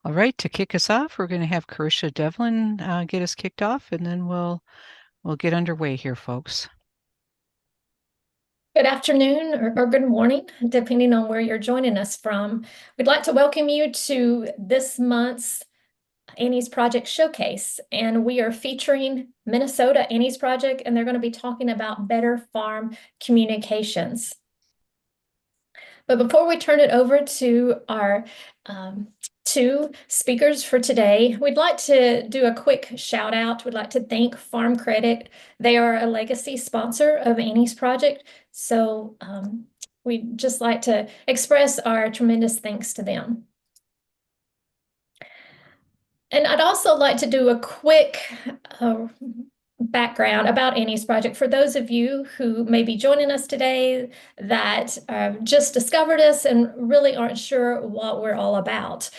All right, to kick us off, we're going to have Carisha Devlin get us kicked off, and then we'll get underway here, folks. Good afternoon or good morning, depending on where you're joining us from. We'd like to welcome you to this month's Annie's Project Showcase, and we are featuring Minnesota Annie's Project, and they're going to be talking about better farm communications. But before we turn it over to our two speakers for today, we'd like to do a quick shout out. We'd like to thank Farm Credit. They are a legacy sponsor of Annie's Project. So we'd just like to express our tremendous thanks to them. And I'd also like to do a quick background about Annie's Project for those of you who may be joining us today that just discovered us and really aren't sure what we're all about.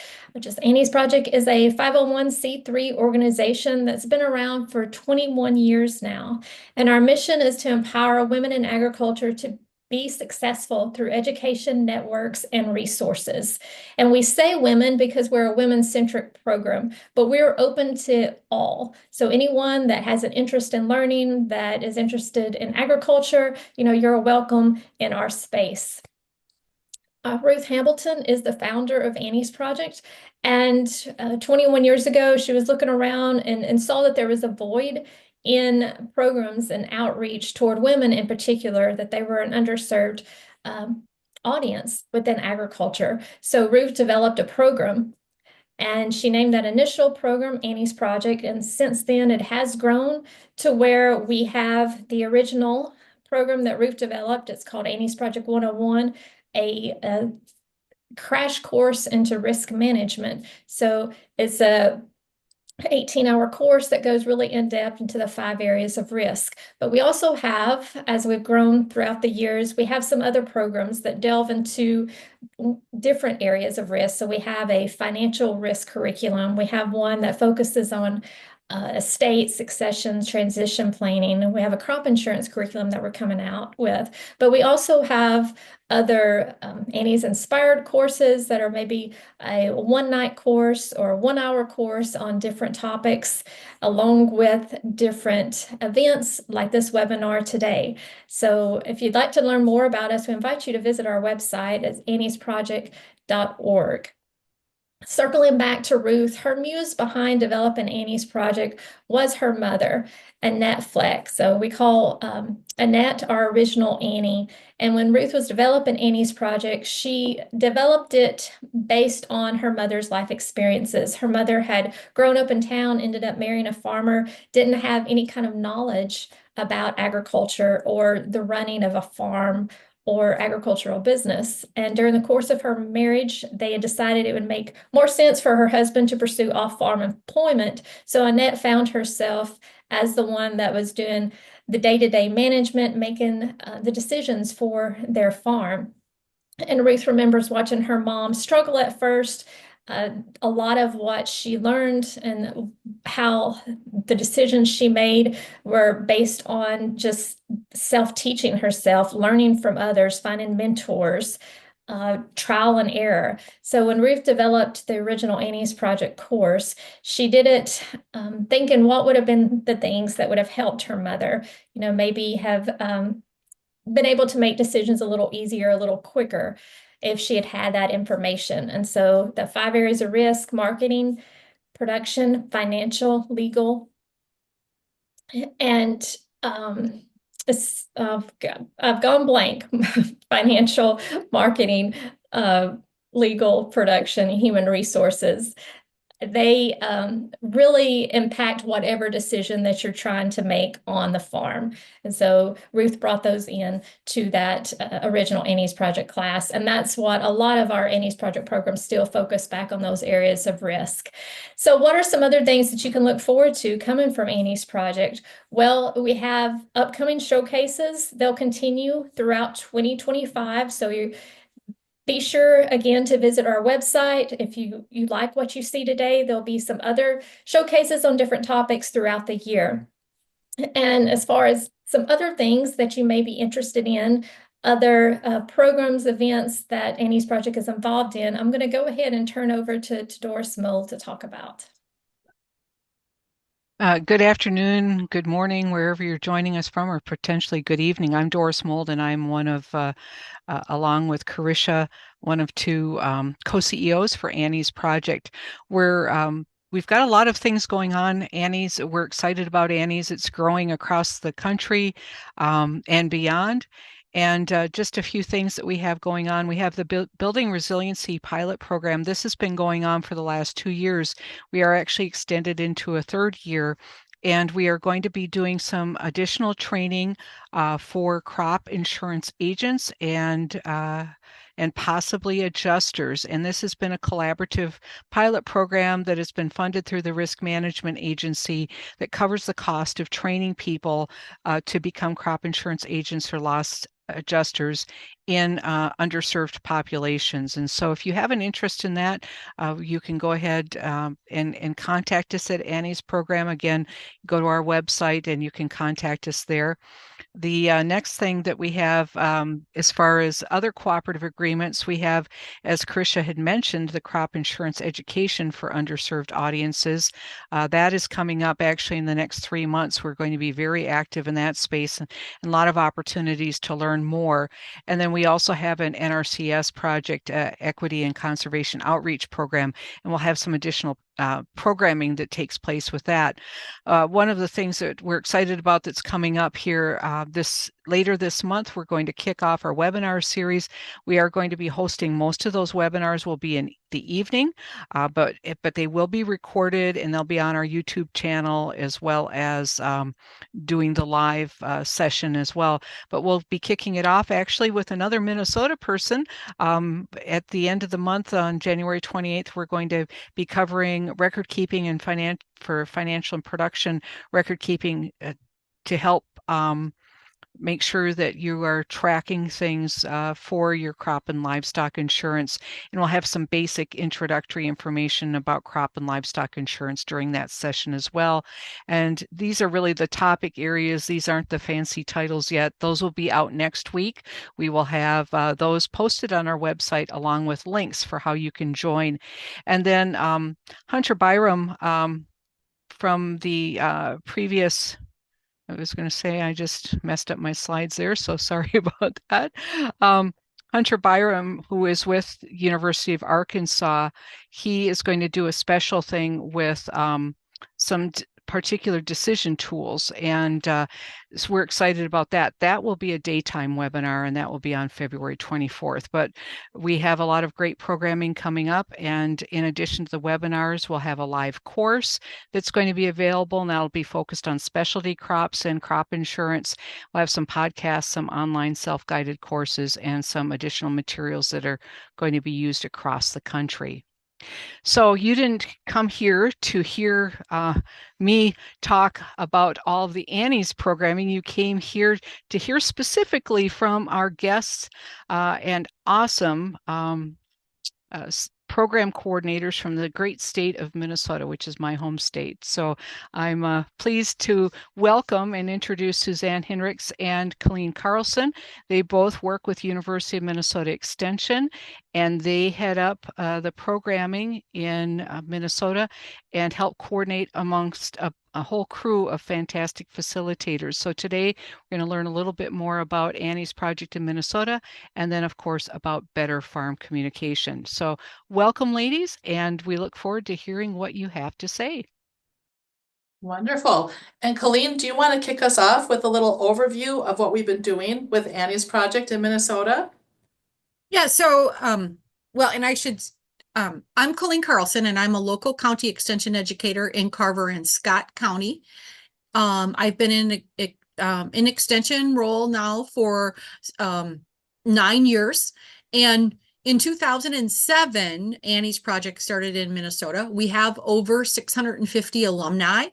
Annie's Project is a 501c3 organization that's been around for 21 years now. And our mission is to empower women in agriculture to be successful through education networks and resources. And we say women because we're a women-centric program, but we're open to all. So anyone that has an interest in learning, that is interested in agriculture, you're welcome in our space. Ruth Hambleton is the founder of Annie's Project. And 21 years ago, she was looking around and saw that there was a void in programs and outreach toward women in particular, that they were an underserved audience within agriculture. So Ruth developed a program, and she named that initial program Annie's Project. And since then, it has grown to where we have the original program that Ruth developed. It's called Annie's Project 101, a crash course into risk management. So it's a 18-hour course that goes really in depth into the 5 areas of risk. But we also have, as we've grown throughout the years, we have some other programs that delve into different areas of risk. So we have a financial risk curriculum. We have one that focuses on estate succession, transition planning, and we have a crop insurance curriculum that we're coming out with. But we also have other Annie's Inspired courses that are maybe a one-night course or a one-hour course on different topics, along with different events like this webinar today. So if you'd like to learn more about us, we invite you to visit our website at anniesproject.org. Circling back to Ruth, her muse behind developing Annie's Project was her mother, Annette Fleck. So we call Annette our original Annie. And when Ruth was developing Annie's Project, she developed it based on her mother's life experiences. Her mother had grown up in town, ended up marrying a farmer, didn't have any kind of knowledge about agriculture or the running of a farm or agricultural business. And during the course of her marriage, they had decided it would make more sense for her husband to pursue off-farm employment. So Annette found herself as the one that was doing the day-to-day management, making the decisions for their farm. And Ruth remembers watching her mom struggle at first. A lot of what she learned and how the decisions she made were based on just self-teaching herself, learning from others, finding mentors, trial and error. So when Ruth developed the original Annie's Project course, she did it thinking what would have been the things that would have helped her mother, maybe have been able to make decisions a little easier, a little quicker if she had had that information. And so the 5 areas of risk: marketing, production, financial, legal, and I've gone blank. Financial, marketing, legal, production, human resources. They really impact whatever decision that you're trying to make on the farm. And so Ruth brought those in to that original Annie's Project class. And that's what a lot of our Annie's Project programs still focus back on, those areas of risk. So what are some other things that you can look forward to coming from Annie's Project? Well, we have upcoming showcases. They'll continue throughout 2025. So be sure again to visit our website. If you like what you see today, there'll be some other showcases on different topics throughout the year. And as far as some other things that you may be interested in, other programs, events that Annie's Project is involved in, I'm going to go ahead and turn over to Doris Moll to talk about. Good afternoon, good morning, wherever you're joining us from, or potentially good evening. I'm Doris Mold, and I'm one of, along with Carisha, one of two co-CEOs for Annie's Project. We've got a lot of things going on. Annie's, we're excited about Annie's. It's growing across the country and beyond. And just a few things that we have going on. We have the Building Resiliency Pilot Program. This has been going on for the last 2 years. We are actually extended into a third year, and we are going to be doing some additional training for crop insurance agents and possibly adjusters. And this has been a collaborative pilot program that has been funded through the Risk Management Agency that covers the cost of training people to become crop insurance agents or loss adjusters in underserved populations. And so if you have an interest in that, you can go ahead and contact us at Annie's program. Again, go to our website and you can contact us there. The next thing that we have, as far as other cooperative agreements, we have, as Carisha had mentioned, the crop insurance education for underserved audiences. That is coming up actually in the next 3 months. We're going to be very active in that space and a lot of opportunities to learn more. And then we also have an NRCS project, Equity and Conservation Outreach Program, and we'll have some additional programming that takes place with that. One of the things that we're excited about that's coming up here later this month, we're going to kick off our webinar series. We are going to be hosting most of those webinars will be in the evening, but they will be recorded and they'll be on our YouTube channel as well as doing the live session as well. But we'll be kicking it off actually with another Minnesota person at the end of the month on January 28th. We're going to be covering record keeping and financial and production record keeping to help make sure that you are tracking things for your crop and livestock insurance. And we'll have some basic introductory information about crop and livestock insurance during that session as well. And these are really the topic areas. These aren't the fancy titles yet. Those will be out next week. We will have those posted on our website along with links for how you can join. And then Hunter Byram from the previous, I was going to say I just messed up my slides there, so sorry about that. Hunter Byram, who is with University of Arkansas, he is going to do a special thing with some particular decision tools, and so we're excited about that. That will be a daytime webinar, and that will be on February 24th. But we have a lot of great programming coming up, and in addition to the webinars, we'll have a live course that's going to be available, and that'll be focused on specialty crops and crop insurance. We'll have some podcasts, some online self-guided courses, and some additional materials that are going to be used across the country. So you didn't come here to hear me talk about all of the Annie's programming. You came here to hear specifically from our guests and awesome program coordinators from the great state of Minnesota, which is my home state. So I'm pleased to welcome and introduce Suzanne Hinrichs and Colleen Carlson. They both work with University of Minnesota Extension, and they head up the programming in Minnesota and help coordinate amongst a whole crew of fantastic facilitators. So today we're going to learn a little bit more about Annie's Project in Minnesota, and then of course about better farm communication. So welcome, ladies, and we look forward to hearing what you have to say. Wonderful. And Colleen, do you want to kick us off with a little overview of what we've been doing with Annie's Project in Minnesota? Yeah, so, well, and I should, I'm Colleen Carlson, and I'm a local county extension educator in Carver and Scott County. I've been in an extension role now for 9 years, and in 2007, Annie's Project started in Minnesota. We have over 650 alumni.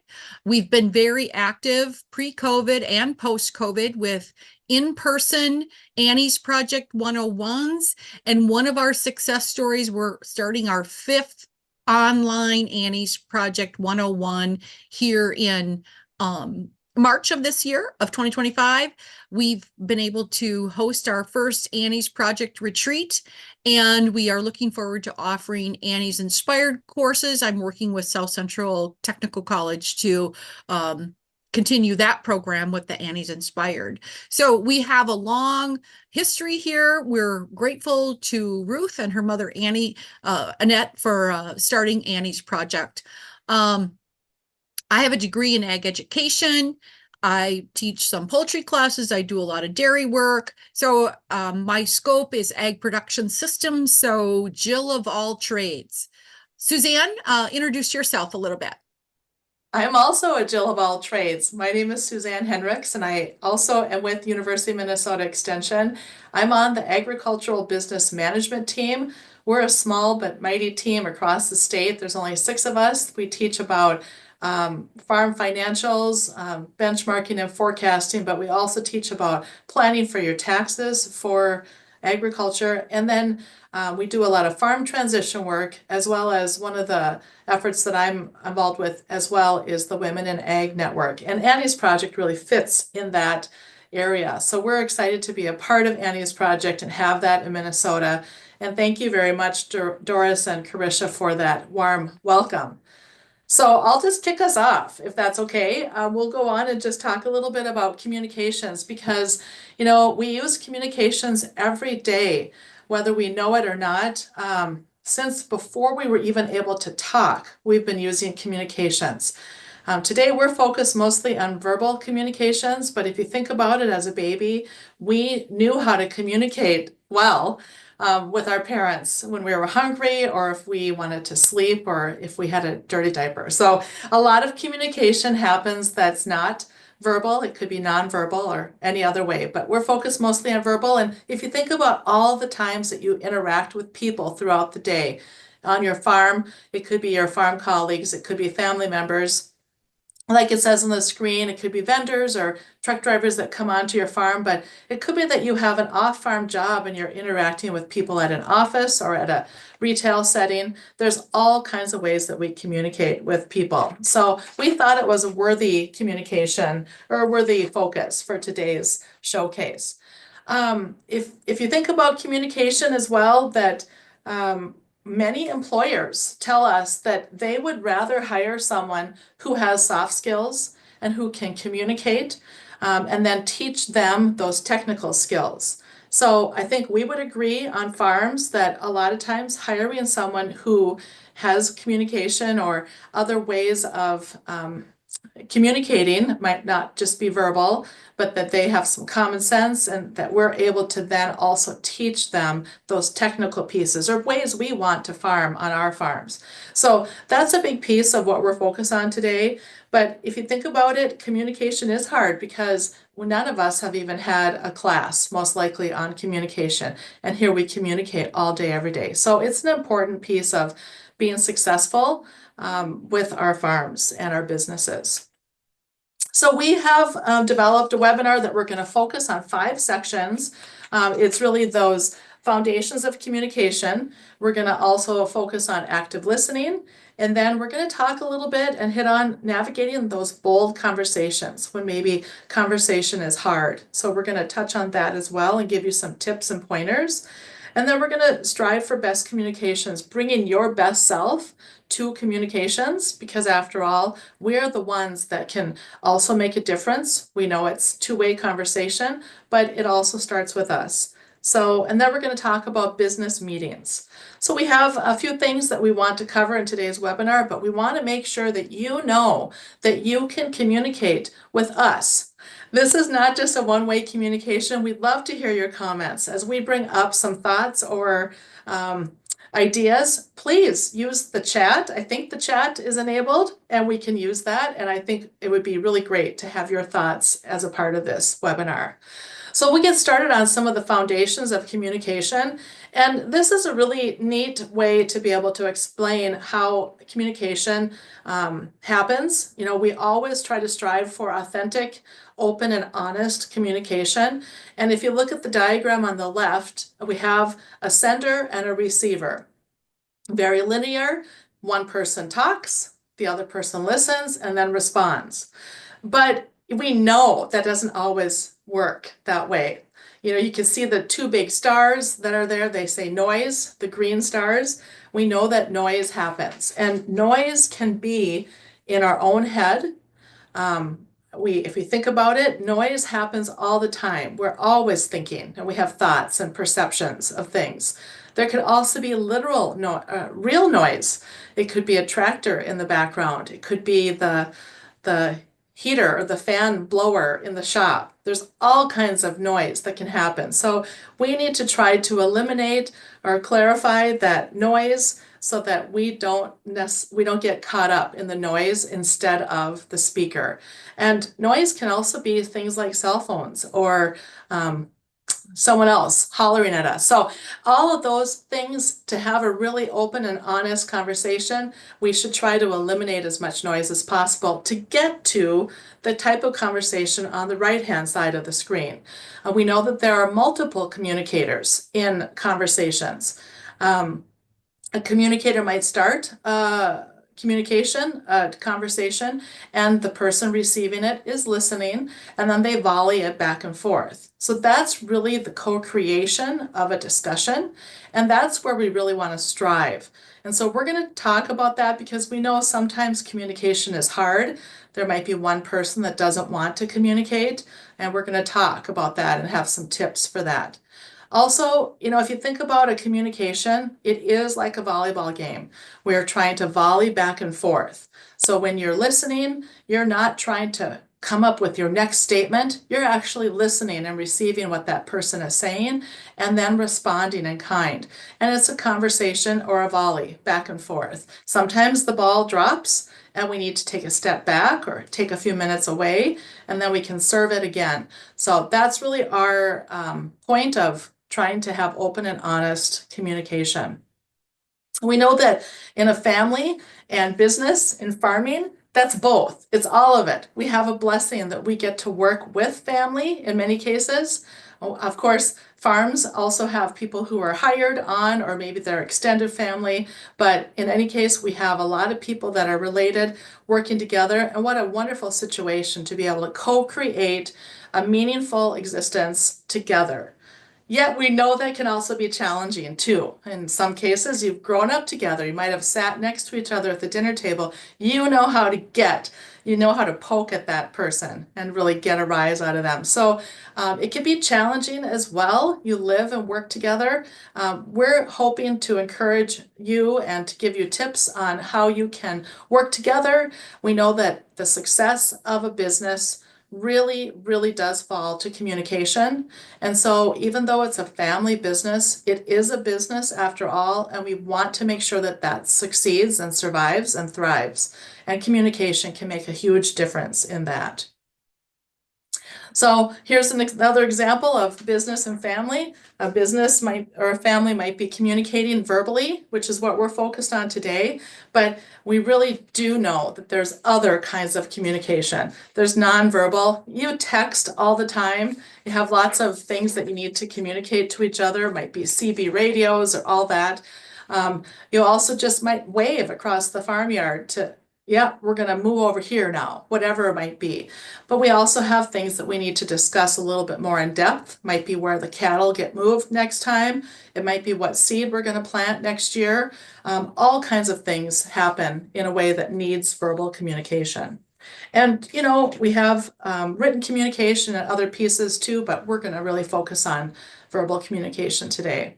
We've been very active pre-COVID and post-COVID with in-person Annie's Project 101s. And one of our success stories, we're starting our 5th online Annie's Project 101 here in March of this year of 2025, we've been able to host our first Annie's Project Retreat, and we are looking forward to offering Annie's Inspired courses. I'm working with South Central Technical College to continue that program with the Annie's Inspired. So we have a long history here. We're grateful to Ruth and her mother, Annette, for starting Annie's Project. I have a degree in ag education. I teach some poultry classes. I do a lot of dairy work. So my scope is ag production systems. So Jill of all trades. Suzanne, introduce yourself a little bit. I'm also a Jill of all trades. My name is Suzanne Henricks, and I also am with University of Minnesota Extension. I'm on the agricultural business management team. We're a small but mighty team across the state. There's only 6 of us. We teach about farm financials, benchmarking and forecasting, but we also teach about planning for your taxes for agriculture. And then we do a lot of farm transition work, as well as one of the efforts that I'm involved with as well is the Women in Ag Network. And Annie's Project really fits in that area. So we're excited to be a part of Annie's Project and have that in Minnesota. And thank you very much, Doris and Carisha, for that warm welcome. So I'll just kick us off, if that's okay. We'll go on and just talk a little bit about communications because, you know, we use communications every day, whether we know it or not. Since before we were even able to talk, we've been using communications. Today we're focused mostly on verbal communications, but if you think about it as a baby, we knew how to communicate well with our parents when we were hungry or if we wanted to sleep or if we had a dirty diaper. So a lot of communication happens that's not verbal. It could be nonverbal or any other way, but we're focused mostly on verbal. And if you think about all the times that you interact with people throughout the day on your farm, it could be your farm colleagues, it could be family members. Like it says on the screen, it could be vendors or truck drivers that come onto your farm, but it could be that you have an off-farm job and you're interacting with people at an office or at a retail setting. There's all kinds of ways that we communicate with people. So we thought it was a worthy communication or a worthy focus for today's showcase. If you think about communication as well, that many employers tell us that they would rather hire someone who has soft skills and who can communicate and then teach them those technical skills. So I think we would agree on farms that a lot of times hiring someone who has communication or other ways of communicating, might not just be verbal, but that they have some common sense and that we're able to then also teach them those technical pieces or ways we want to farm on our farms. So that's a big piece of what we're focused on today. But if you think about it, communication is hard because none of us have even had a class, most likely, on communication. And here we communicate all day, every day. So it's an important piece of being successful with our farms and our businesses. So we have developed a webinar that we're going to focus on 5 sections. It's really those foundations of communication. We're going to also focus on active listening. And then we're going to talk a little bit and hit on navigating those bold conversations when maybe conversation is hard. So we're going to touch on that as well and give you some tips and pointers. And then we're going to strive for best communications, bringing your best self to communications, because after all, we're the ones that can also make a difference. We know it's two-way conversation, but it also starts with us. So, and then we're going to talk about business meetings. So we have a few things that we want to cover in today's webinar, but we want to make sure that you know that you can communicate with us. This is not just a one-way communication. We'd love to hear your comments as we bring up some thoughts or ideas. Please use the chat. I think the chat is enabled and we can use that. And I think it would be really great to have your thoughts as a part of this webinar. So we'll get started on some of the foundations of communication. And this is a really neat way to be able to explain how communication happens. You know, we always try to strive for authentic, open, and honest communication. And if you look at the diagram on the left, we have a sender and a receiver. Very linear. One person talks, the other person listens, and then responds. But we know that doesn't always work that way. You can see the two big stars that are there. They say noise, the green stars. We know that noise happens, and noise can be in our own head. If we think about it, noise happens all the time. We're always thinking, and we have thoughts and perceptions of things. There could also be real noise. It could be a tractor in the background. It could be the heater or the fan blower in the shop. There's all kinds of noise that can happen. So we need to try to eliminate or clarify that noise so that we don't get caught up in the noise instead of the speaker. And noise can also be things like cell phones or someone else hollering at us. So all of those things, to have a really open and honest conversation, we should try to eliminate as much noise as possible to get to the type of conversation on the right-hand side of the screen. We know that there are multiple communicators in conversations. A communicator might start a conversation, and the person receiving it is listening, and then they volley it back and forth. So that's really the co-creation of a discussion, and that's where we really want to strive. And so we're going to talk about that because we know sometimes communication is hard. There might be one person that doesn't want to communicate, and we're going to talk about that and have some tips for that. Also, if you think about a communication, it is like a volleyball game. We're trying to volley back and forth. So when you're listening, you're not trying to come up with your next statement. You're actually listening and receiving what that person is saying and then responding in kind. And it's a conversation or a volley back and forth. Sometimes the ball drops and we need to take a step back or take a few minutes away, and then we can serve it again. So that's really our point of trying to have open and honest communication. We know that in a family and business, in farming, that's both. It's all of it. We have a blessing that we get to work with family in many cases. Of course, farms also have people who are hired on, or maybe they're extended family, but in any case, we have a lot of people that are related working together, and what a wonderful situation to be able to co-create a meaningful existence together. Yet we know that can also be challenging too. In some cases, you've grown up together. You might have sat next to each other at the dinner table. You know how to poke at that person and really get a rise out of them. So it can be challenging as well. You live and work together. We're hoping to encourage you and to give you tips on how you can work together. We know that the success of a business really, really does fall to communication. And so even though it's a family business, it is a business after all, and we want to make sure that that succeeds and survives and thrives. And communication can make a huge difference in that. So here's another example of business and family. A business or a family might be communicating verbally, which is what we're focused on today, but we really do know that there's other kinds of communication. There's nonverbal. You text all the time. You have lots of things that you need to communicate to each other. It might be CB radios or all that. You also just might wave across the farmyard to, yeah, we're going to move over here now, whatever it might be. But we also have things that we need to discuss a little bit more in depth. Might be where the cattle get moved next time. It might be what seed we're going to plant next year. All kinds of things happen in a way that needs verbal communication. And, we have written communication and other pieces too, but we're going to really focus on verbal communication today.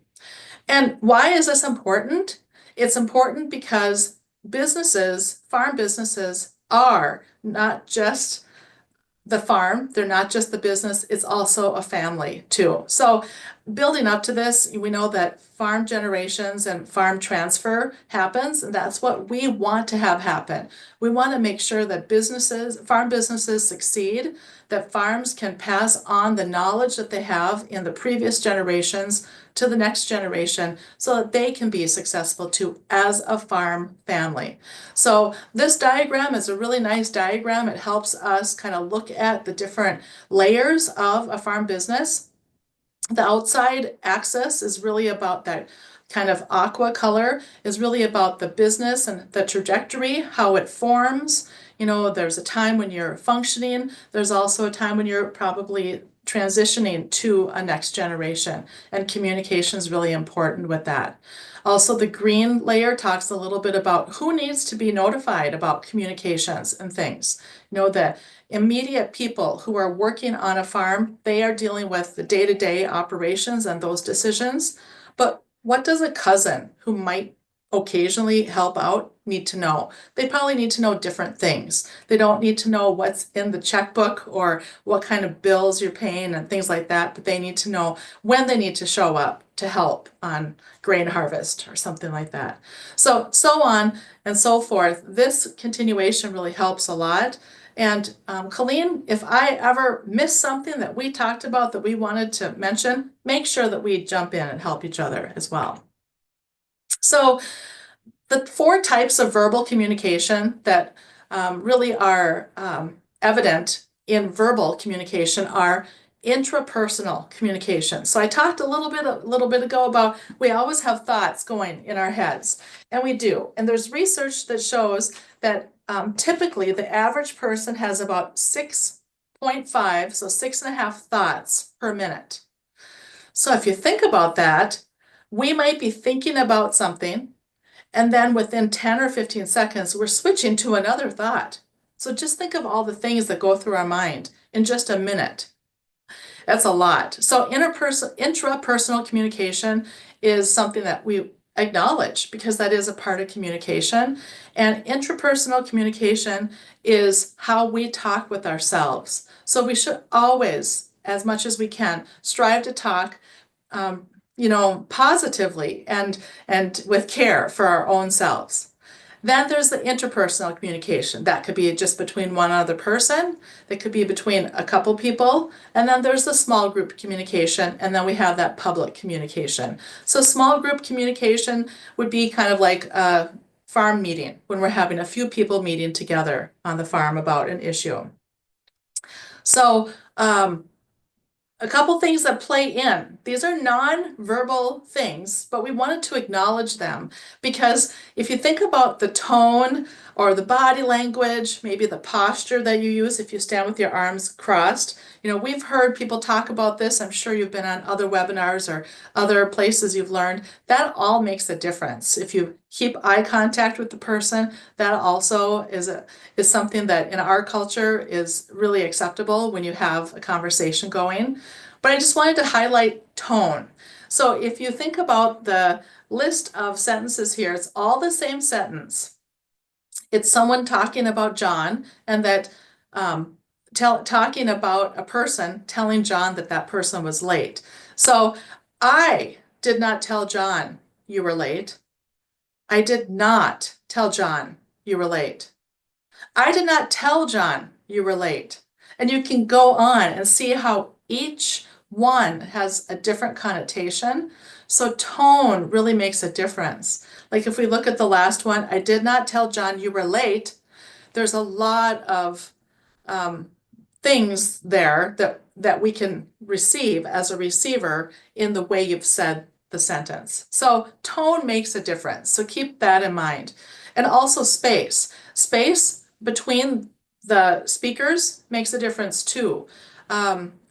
And why is this important? It's important because farm businesses are not just the farm, they're not just the business, it's also a family too. So building up to this, we know that farm generations and farm transfer happens, and that's what we want to have happen. We want to make sure that farm businesses succeed, that farms can pass on the knowledge that they have in the previous generations to the next generation so that they can be successful too as a farm family. So this diagram is a really nice diagram. It helps us kind of look at the different layers of a farm business. The outside axis is really about that kind of aqua color, is really about the business and the trajectory, how it forms. You know, there's a time when you're functioning. There's also a time when you're probably transitioning to a next generation, and communication is really important with that. Also, the green layer talks a little bit about who needs to be notified about communications and things. You know, the immediate people who are working on a farm, they are dealing with the day-to-day operations and those decisions. But what does a cousin who might occasionally help out need to know? They probably need to know different things. They don't need to know what's in the checkbook or what kind of bills you're paying and things like that, but they need to know when they need to show up to help on grain harvest or something like that. So on and so forth. This continuation really helps a lot. And Colleen, if I ever miss something that we talked about that we wanted to mention, make sure that we jump in and help each other as well. So the 4 types of verbal communication that really are evident in verbal communication are intrapersonal communication. So I talked a little bit ago about we always have thoughts going in our heads, and we do. And there's research that shows that typically the average person has about 6.5, so 6.5 thoughts per minute. So if you think about that, we might be thinking about something, and then within 10 or 15 seconds, we're switching to another thought. So just think of all the things that go through our mind in just a minute. That's a lot. So intrapersonal communication is something that we acknowledge because that is a part of communication. And intrapersonal communication is how we talk with ourselves. So we should always, as much as we can, strive to talk positively and with care for our own selves. Then there's the interpersonal communication. That could be just between one other person. That could be between a couple people. And then there's the small group communication. And then we have that public communication. So small group communication would be kind of like a farm meeting when we're having a few people meeting together on the farm about an issue. So a couple things that play in. These are non-verbal things, but we wanted to acknowledge them because if you think about the tone or the body language, maybe the posture that you use if you stand with your arms crossed, we've heard people talk about this. I'm sure you've been on other webinars or other places you've learned. That all makes a difference. If you keep eye contact with the person, that also is something that in our culture is really acceptable when you have a conversation going. But I just wanted to highlight tone. So if you think about the list of sentences here, it's all the same sentence. It's someone talking about John, and that talking about a person telling John that that person was late. So I did not tell John you were late. I did not tell John you were late. I did not tell John you were late. And you can go on and see how each one has a different connotation. So tone really makes a difference. Like if we look at the last one, I did not tell John you were late. There's a lot of things there that we can receive as a receiver in the way you've said the sentence. So tone makes a difference. So keep that in mind. And also space. Space between the speakers makes a difference too.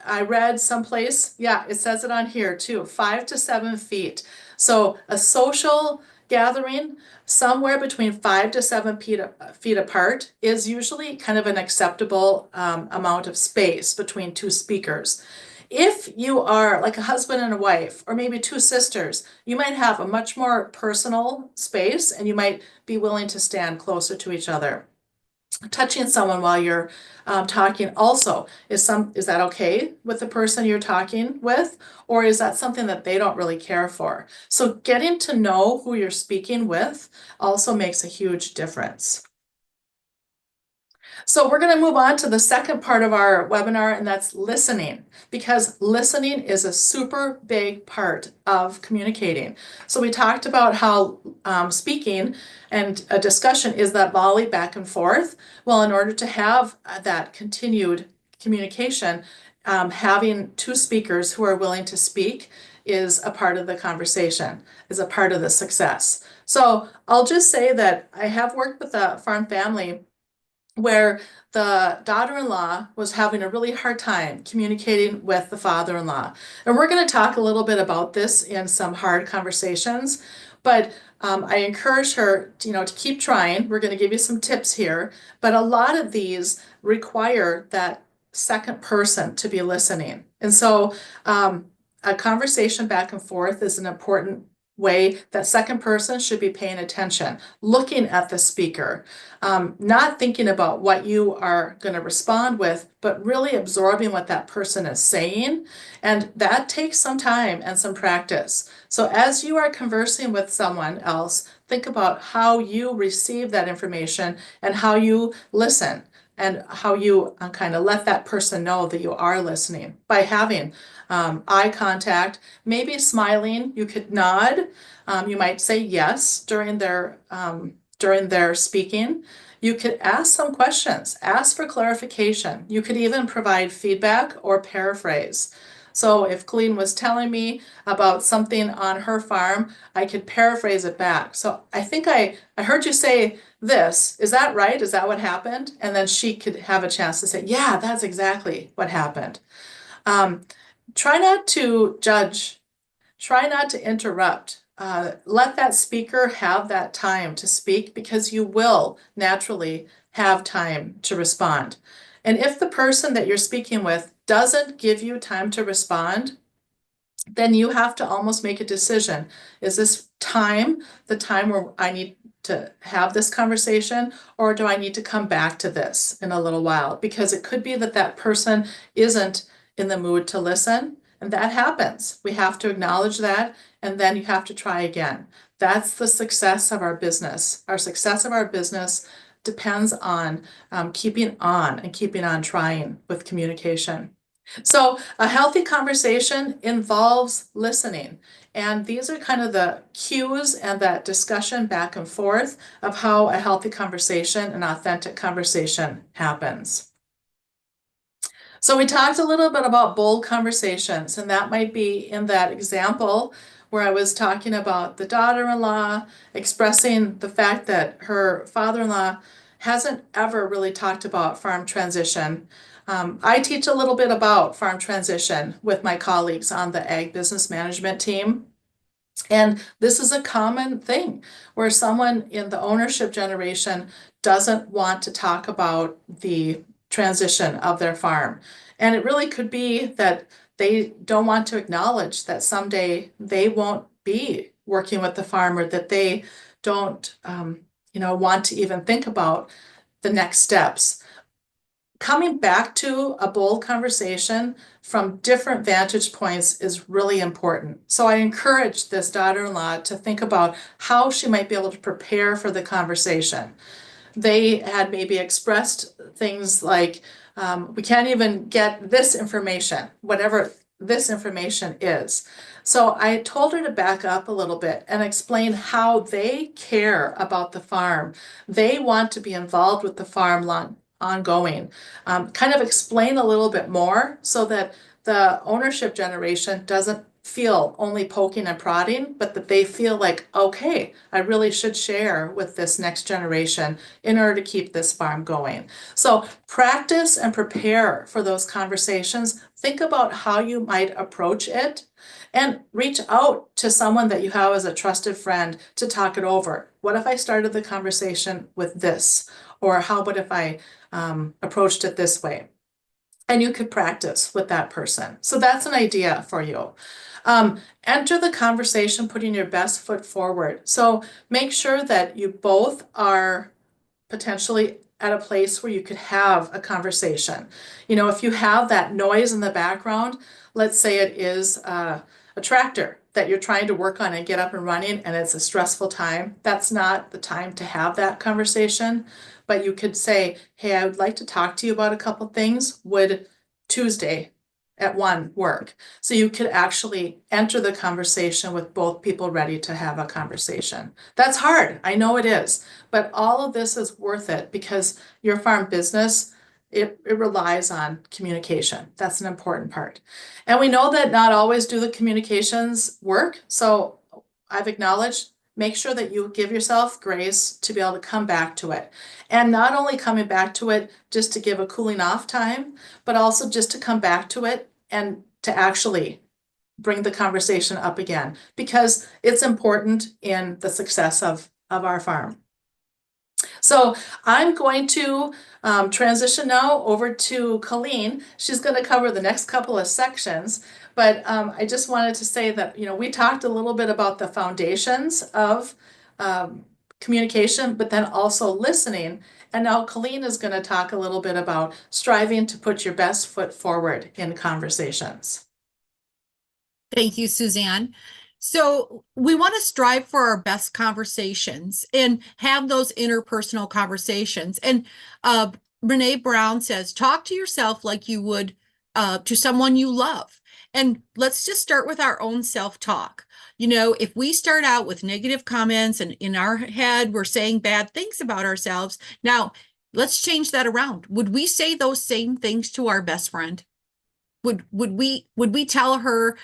I read someplace, yeah, it says it on here too, 5 to 7 feet. So a social gathering somewhere between 5 to 7 feet apart is usually kind of an acceptable amount of space between two speakers. If you are like a husband and a wife, or maybe two sisters, you might have a much more personal space and you might be willing to stand closer to each other. Touching someone while you're talking also, is that okay with the person you're talking with, or is that something that they don't really care for? So getting to know who you're speaking with also makes a huge difference. So we're going to move on to the second part of our webinar, and that's listening, because listening is a super big part of communicating. So we talked about how speaking and a discussion is that volley back and forth. Well, in order to have that continued communication, having two speakers who are willing to speak is a part of the conversation, is a part of the success. So I'll just say that I have worked with a farm family where the daughter-in-law was having a really hard time communicating with the father-in-law. And we're going to talk a little bit about this in some hard conversations, but I encourage her, to keep trying. We're going to give you some tips here, but a lot of these require that second person to be listening. And so a conversation back and forth is an important way. That second person should be paying attention, looking at the speaker, not thinking about what you are going to respond with, but really absorbing what that person is saying. And that takes some time and some practice. So as you are conversing with someone else, think about how you receive that information and how you listen, and how you kind of let that person know that you are listening by having eye contact, maybe smiling. You could nod. You might say yes during their speaking. You could ask some questions, ask for clarification. You could even provide feedback or paraphrase. So if Colleen was telling me about something on her farm, I could paraphrase it back. So I think I heard you say this. Is that right? Is that what happened? And then she could have a chance to say, yeah, that's exactly what happened. Try not to judge. Try not to interrupt. Let that speaker have that time to speak, because you will naturally have time to respond. And if the person that you're speaking with doesn't give you time to respond, then you have to almost make a decision. Is this time the time where I need to have this conversation, or do I need to come back to this in a little while? Because it could be that that person isn't in the mood to listen, and that happens. We have to acknowledge that, and then you have to try again. That's the success of our business. Our success of our business depends on keeping on trying with communication. So a healthy conversation involves listening. And these are kind of the cues and that discussion back and forth of how a healthy conversation, an authentic conversation, happens. So we talked a little bit about bold conversations, and that might be in that example where I was talking about the daughter-in-law expressing the fact that her father-in-law hasn't ever really talked about farm transition. I teach a little bit about farm transition with my colleagues on the Ag Business Management team. And this is a common thing where someone in the ownership generation doesn't want to talk about the transition of their farm. And it really could be that they don't want to acknowledge that someday they won't be working with the farmer, that they don't want to even think about the next steps. Coming back to a bold conversation from different vantage points is really important. So I encourage this daughter-in-law to think about how she might be able to prepare for the conversation. They had maybe expressed things like, we can't even get this information, whatever this information is. So I told her to back up a little bit and explain how they care about the farm. They want to be involved with the farm ongoing. Kind of explain a little bit more so that the ownership generation doesn't feel only poking and prodding, but that they feel like, okay, I really should share with this next generation in order to keep this farm going. So practice and prepare for those conversations. Think about how you might approach it, and reach out to someone that you have as a trusted friend to talk it over. What if I started the conversation with this? Or how about if I approached it this way? And you could practice with that person. So that's an idea for you. Enter the conversation putting your best foot forward. So make sure that you both are potentially at a place where you could have a conversation. If you have that noise in the background, let's say it is a tractor that you're trying to work on and get up and running, and it's a stressful time, that's not the time to have that conversation. But you could say, hey, I would like to talk to you about a couple things. Would Tuesday at 1 work? So you could actually enter the conversation with both people ready to have a conversation. That's hard. I know it is. But all of this is worth it, because your farm business, it relies on communication. That's an important part. And we know that not always do the communications work. So I've acknowledged make sure that you give yourself grace to be able to come back to it. And not only coming back to it just to give a cooling off time, but also just to come back to it and to actually bring the conversation up again, because it's important in the success of our farm. So I'm going to transition now over to Colleen. She's going to cover the next couple of sections, but I just wanted to say that, we talked a little bit about the foundations of communication, but then also listening. And now Colleen is going to talk a little bit about striving to put your best foot forward in conversations. Thank you, Suzanne. So we want to strive for our best conversations and have those interpersonal conversations. And Brene Brown says, talk to yourself like you would to someone you love. And let's just start with our own self-talk. If we start out with negative comments and in our head, we're saying bad things about ourselves. Now, let's change that around. Would we say those same things to our best friend? Would we tell her,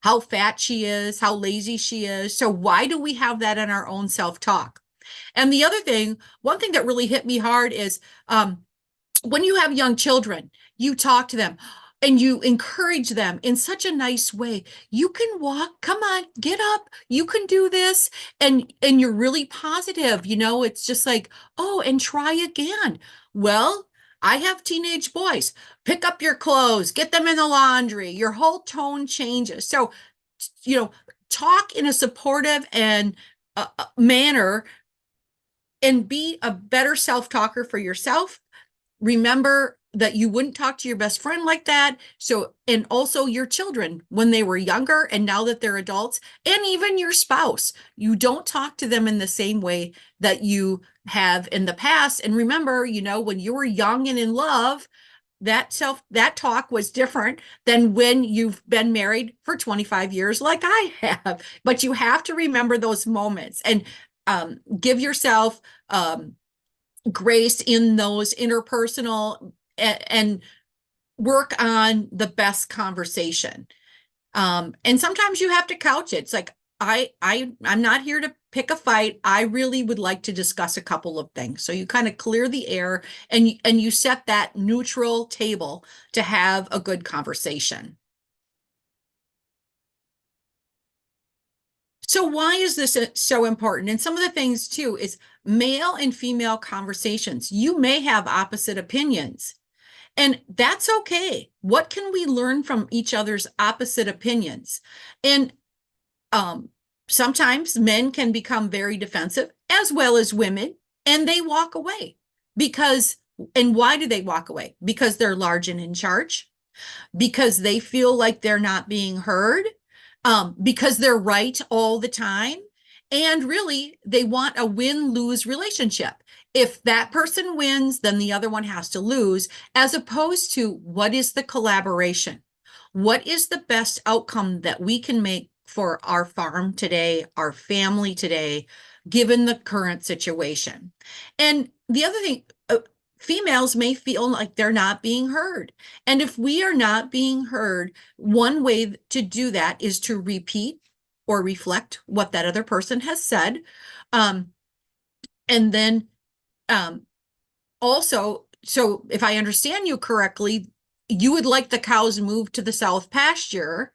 how fat she is, how lazy she is? So why do we have that in our own self-talk? And the other thing, one thing that really hit me hard is when you have young children, you talk to them and you encourage them in such a nice way. You can walk, come on, get up, you can do this. And you're really positive, it's just like, oh, and try again. Well, I have teenage boys. Pick up your clothes, get them in the laundry. Your whole tone changes. So, talk in a supportive and manner and be a better self-talker for yourself. Remember that you wouldn't talk to your best friend like that. So, and also your children when they were younger and now that they're adults, and even your spouse, you don't talk to them in the same way that you have in the past. And remember, when you were young and in love, that talk was different than when you've been married for 25 years like I have. But you have to remember those moments and give yourself grace in those interpersonal and work on the best conversation. And sometimes you have to couch it. It's like, I'm not here to pick a fight. I really would like to discuss a couple of things. So you kind of clear the air and you set that neutral table to have a good conversation. So why is this so important? And some of the things too is male and female conversations. You may have opposite opinions, and that's okay. What can we learn from each other's opposite opinions? And sometimes men can become very defensive as well as women, and they walk away and why do they walk away? Because they're large and in charge, because they feel like they're not being heard, because they're right all the time. And really, they want a win-lose relationship. If that person wins, then the other one has to lose, as opposed to what is the collaboration? What is the best outcome that we can make for our farm today, our family today, given the current situation? And the other thing, females may feel like they're not being heard. And if we are not being heard, one way to do that is to repeat or reflect what that other person has said. And then also, so if I understand you correctly, you would like the cows moved to the south pasture.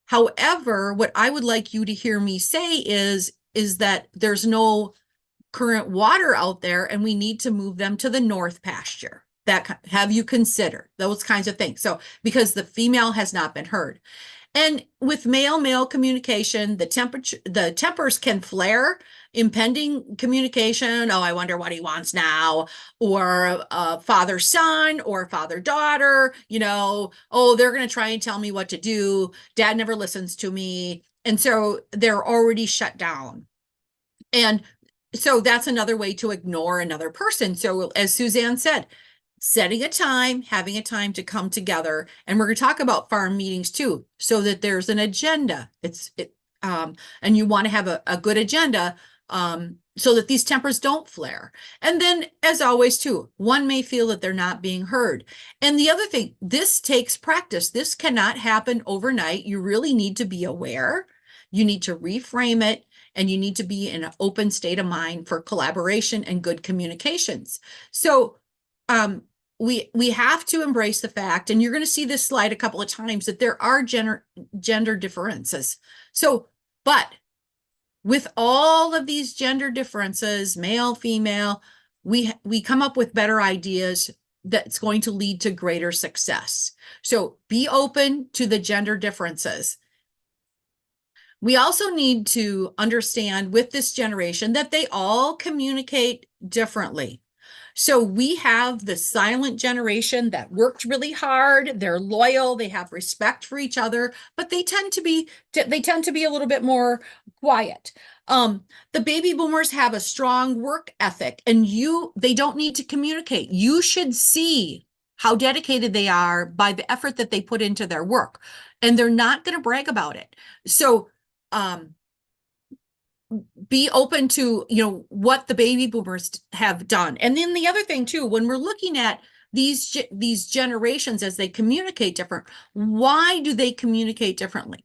However, what I would like you to hear me say is that there's no current water out there and we need to move them to the north pasture. Have you considered those kinds of things? So because the female has not been heard. And with male communication, the tempers can flare. Impending communication, oh, I wonder what he wants now, or father-son or father-daughter, oh, they're going to try and tell me what to do. Dad never listens to me. And so they're already shut down. And so that's another way to ignore another person. So as Suzanne said, setting a time, having a time to come together. And we're going to talk about farm meetings too, so that there's an agenda. And you want to have a good agenda so that these tempers don't flare. And then, as always too, one may feel that they're not being heard. And the other thing, this takes practice. This cannot happen overnight. You really need to be aware. You need to reframe it, and you need to be in an open state of mind for collaboration and good communications. So we have to embrace the fact, and you're going to see this slide a couple of times, that there are gender differences. So, but with all of these gender differences, male, female, we come up with better ideas that's going to lead to greater success. So be open to the gender differences. We also need to understand with this generation that they all communicate differently. So we have the silent generation that worked really hard. They're loyal. They have respect for each other, but they tend to be a little bit more quiet. The baby boomers have a strong work ethic, and they don't need to communicate. You should see how dedicated they are by the effort that they put into their work, and they're not going to brag about it. So, be open to, what the baby boomers have done. And then the other thing too, when we're looking at these generations as they communicate different, why do they communicate differently?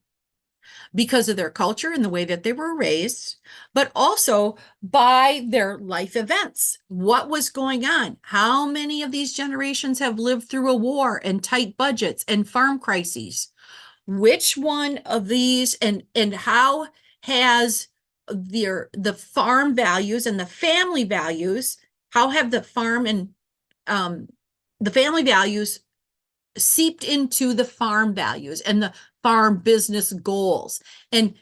Because of their culture and the way that they were raised, but also by their life events. What was going on? How many of these generations have lived through a war and tight budgets and farm crises? Which one of these, and how has the farm values and the family values, how have the farm and the family values seeped into the farm values and the farm business goals? And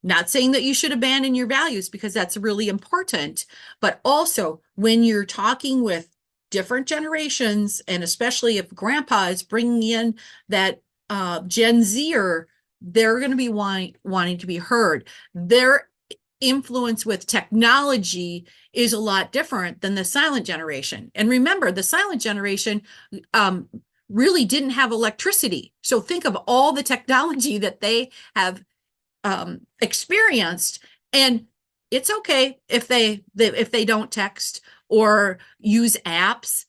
not saying that you should abandon your values, because that's really important, but also when you're talking with different generations, and especially if grandpa is bringing in that Gen Zer, they're going to be wanting to be heard. Their influence with technology is a lot different than the silent generation. And remember, the silent generation really didn't have electricity. So think of all the technology that they have experienced, and it's okay if they don't text or use apps.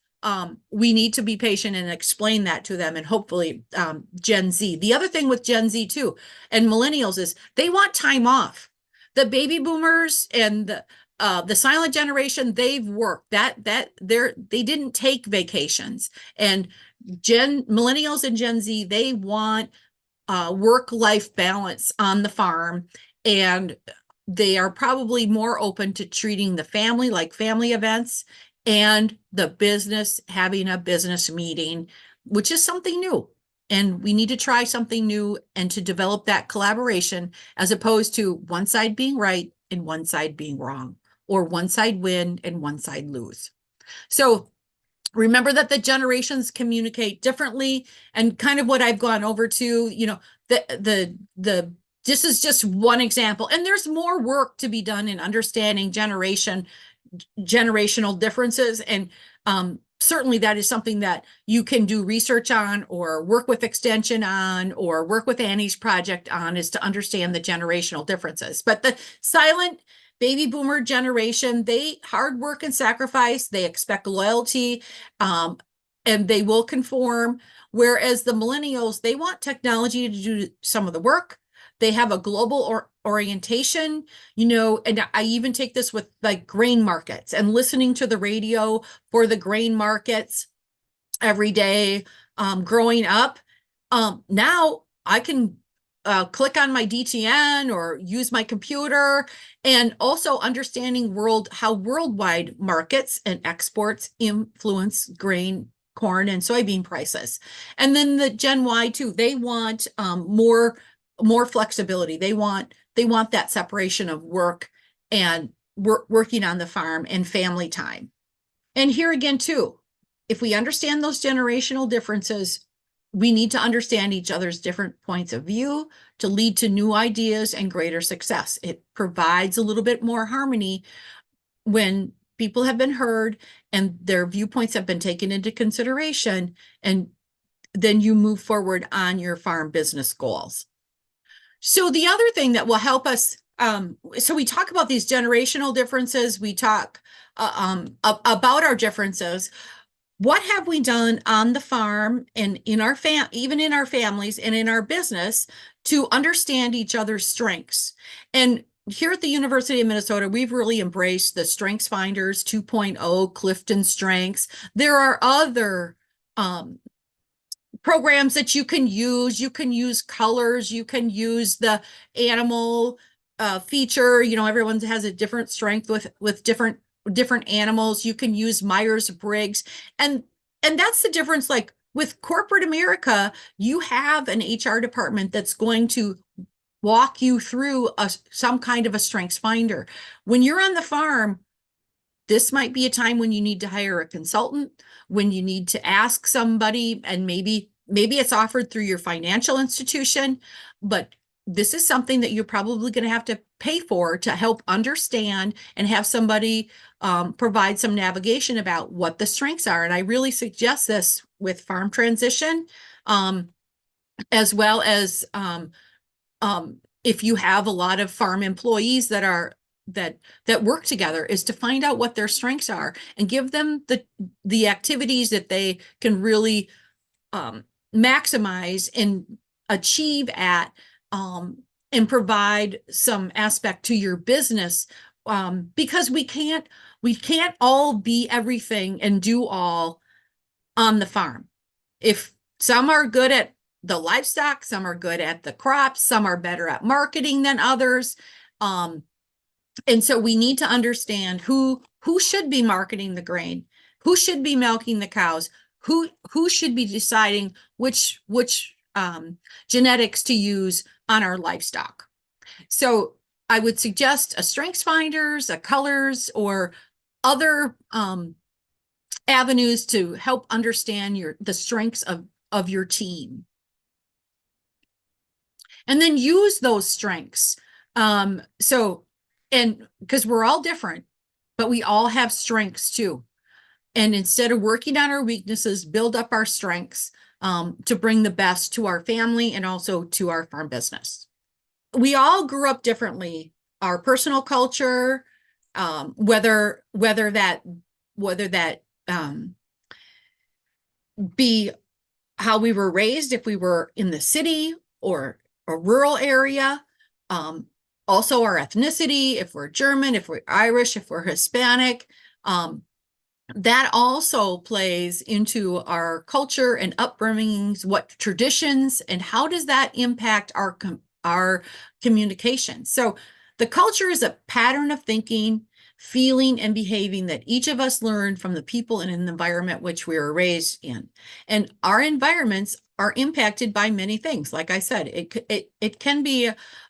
We need to be patient and explain that to them, and hopefully Gen Z. The other thing with Gen Z too, and millennials, is they want time off. The baby boomers and the silent generation, they've worked. They didn't take vacations. And millennials and Gen Z, they want work-life balance on the farm, and they are probably more open to treating the family like family events, and the business having a business meeting, which is something new. And we need to try something new and to develop that collaboration, as opposed to one side being right and one side being wrong, or one side win and one side lose. So remember that the generations communicate differently, and kind of what I've gone over to, this is just one example, and there's more work to be done in understanding generational differences. And certainly that is something that you can do research on, or work with Extension on, or work with Annie's project on, is to understand the generational differences. But the silent baby boomer generation, they hard work and sacrifice, they expect loyalty, and they will conform. Whereas the millennials, they want technology to do some of the work. They have a global orientation, and I even take this with like grain markets and listening to the radio for the grain markets every day. Growing up, now I can click on my DTN or use my computer, and also understanding how worldwide markets and exports influence grain, corn, and soybean prices. And then the Gen Y too, they want more flexibility. They want that separation of work and working on the farm and family time. And here again too, if we understand those generational differences, we need to understand each other's different points of view to lead to new ideas and greater success. It provides a little bit more harmony when people have been heard and their viewpoints have been taken into consideration, and then you move forward on your farm business goals. So the other thing that will help us, so we talk about these generational differences, we talk about our differences. what have we done on the farm and in our even in our families and in our business to understand each other's strengths? And here at the University of Minnesota, we've really embraced the Strengths Finders 2.0, Clifton Strengths. There are other programs that you can use. You can use colors. You can use the animal feature. You know, everyone has a different strength with different animals. You can use Myers-Briggs, and that's the difference. Like with corporate America, you have an HR department that's going to walk you through some kind of a strengths finder. When you're on the farm, this might be a time when you need to hire a consultant, when you need to ask somebody, and maybe it's offered through your financial institution, but this is something that you're probably going to have to pay for to help understand and have somebody provide some navigation about what the strengths are. And I really suggest this with farm transition, as well as if you have a lot of farm employees that work together, is to find out what their strengths are and give them the activities that they can really maximize and achieve at, and provide some aspect to your business, because we can't all be everything and do all on the farm. If some are good at the livestock, some are good at the crops, some are better at marketing than others. And so we need to understand who should be marketing the grain, who should be milking the cows, who should be deciding which genetics to use on our livestock. So I would suggest a strengths finders, a colors, or other avenues to help understand the strengths of your team. And then use those strengths. And because we're all different, but we all have strengths too. And instead of working on our weaknesses, build up our strengths to bring the best to our family and also to our farm business. We all grew up differently. Our personal culture, whether that be how we were raised, if we were in the city or a rural area, also our ethnicity, if we're German, if we're Irish, if we're Hispanic, that also plays into our culture and upbringings, what traditions, and how does that impact our communication. So the culture is a pattern of thinking, feeling, and behaving that each of us learned from the people and in the environment which we were raised in. And our environments are impacted by many things. Like I said, it can be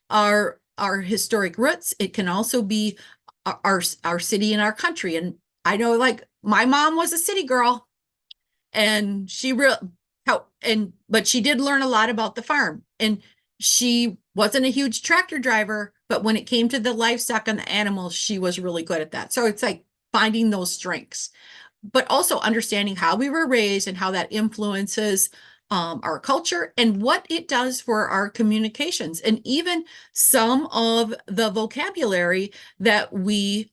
our historic roots. It can also be our city and our country. And I know, like, my mom was a city girl, and but she did learn a lot about the farm, and she wasn't a huge tractor driver, but when it came to the livestock and the animals, she was really good at that. So it's like finding those strengths, but also understanding how we were raised and how that influences our culture and what it does for our communications, and even some of the vocabulary that we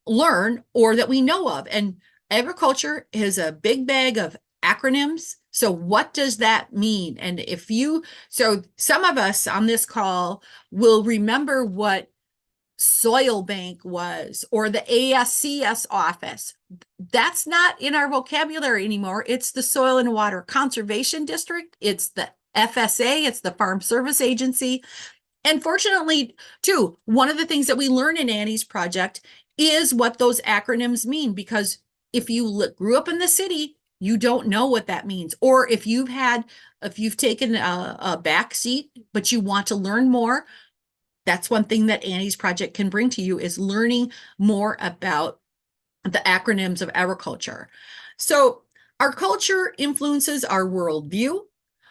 learn or that we know of. And agriculture is a big bag of acronyms. So what does that mean? And so some of us on this call will remember what Soil Bank was, or the ASCS office. That's not in our vocabulary anymore. It's the Soil and Water Conservation District. It's the FSA. It's the Farm Service Agency. And fortunately, too, one of the things that we learn in Annie's project is what those acronyms mean, because if you grew up in the city, you don't know what that means. Or if you've taken a back seat, but you want to learn more, that's one thing that Annie's project can bring to you, is learning more about the acronyms of agriculture. So our culture influences our worldview.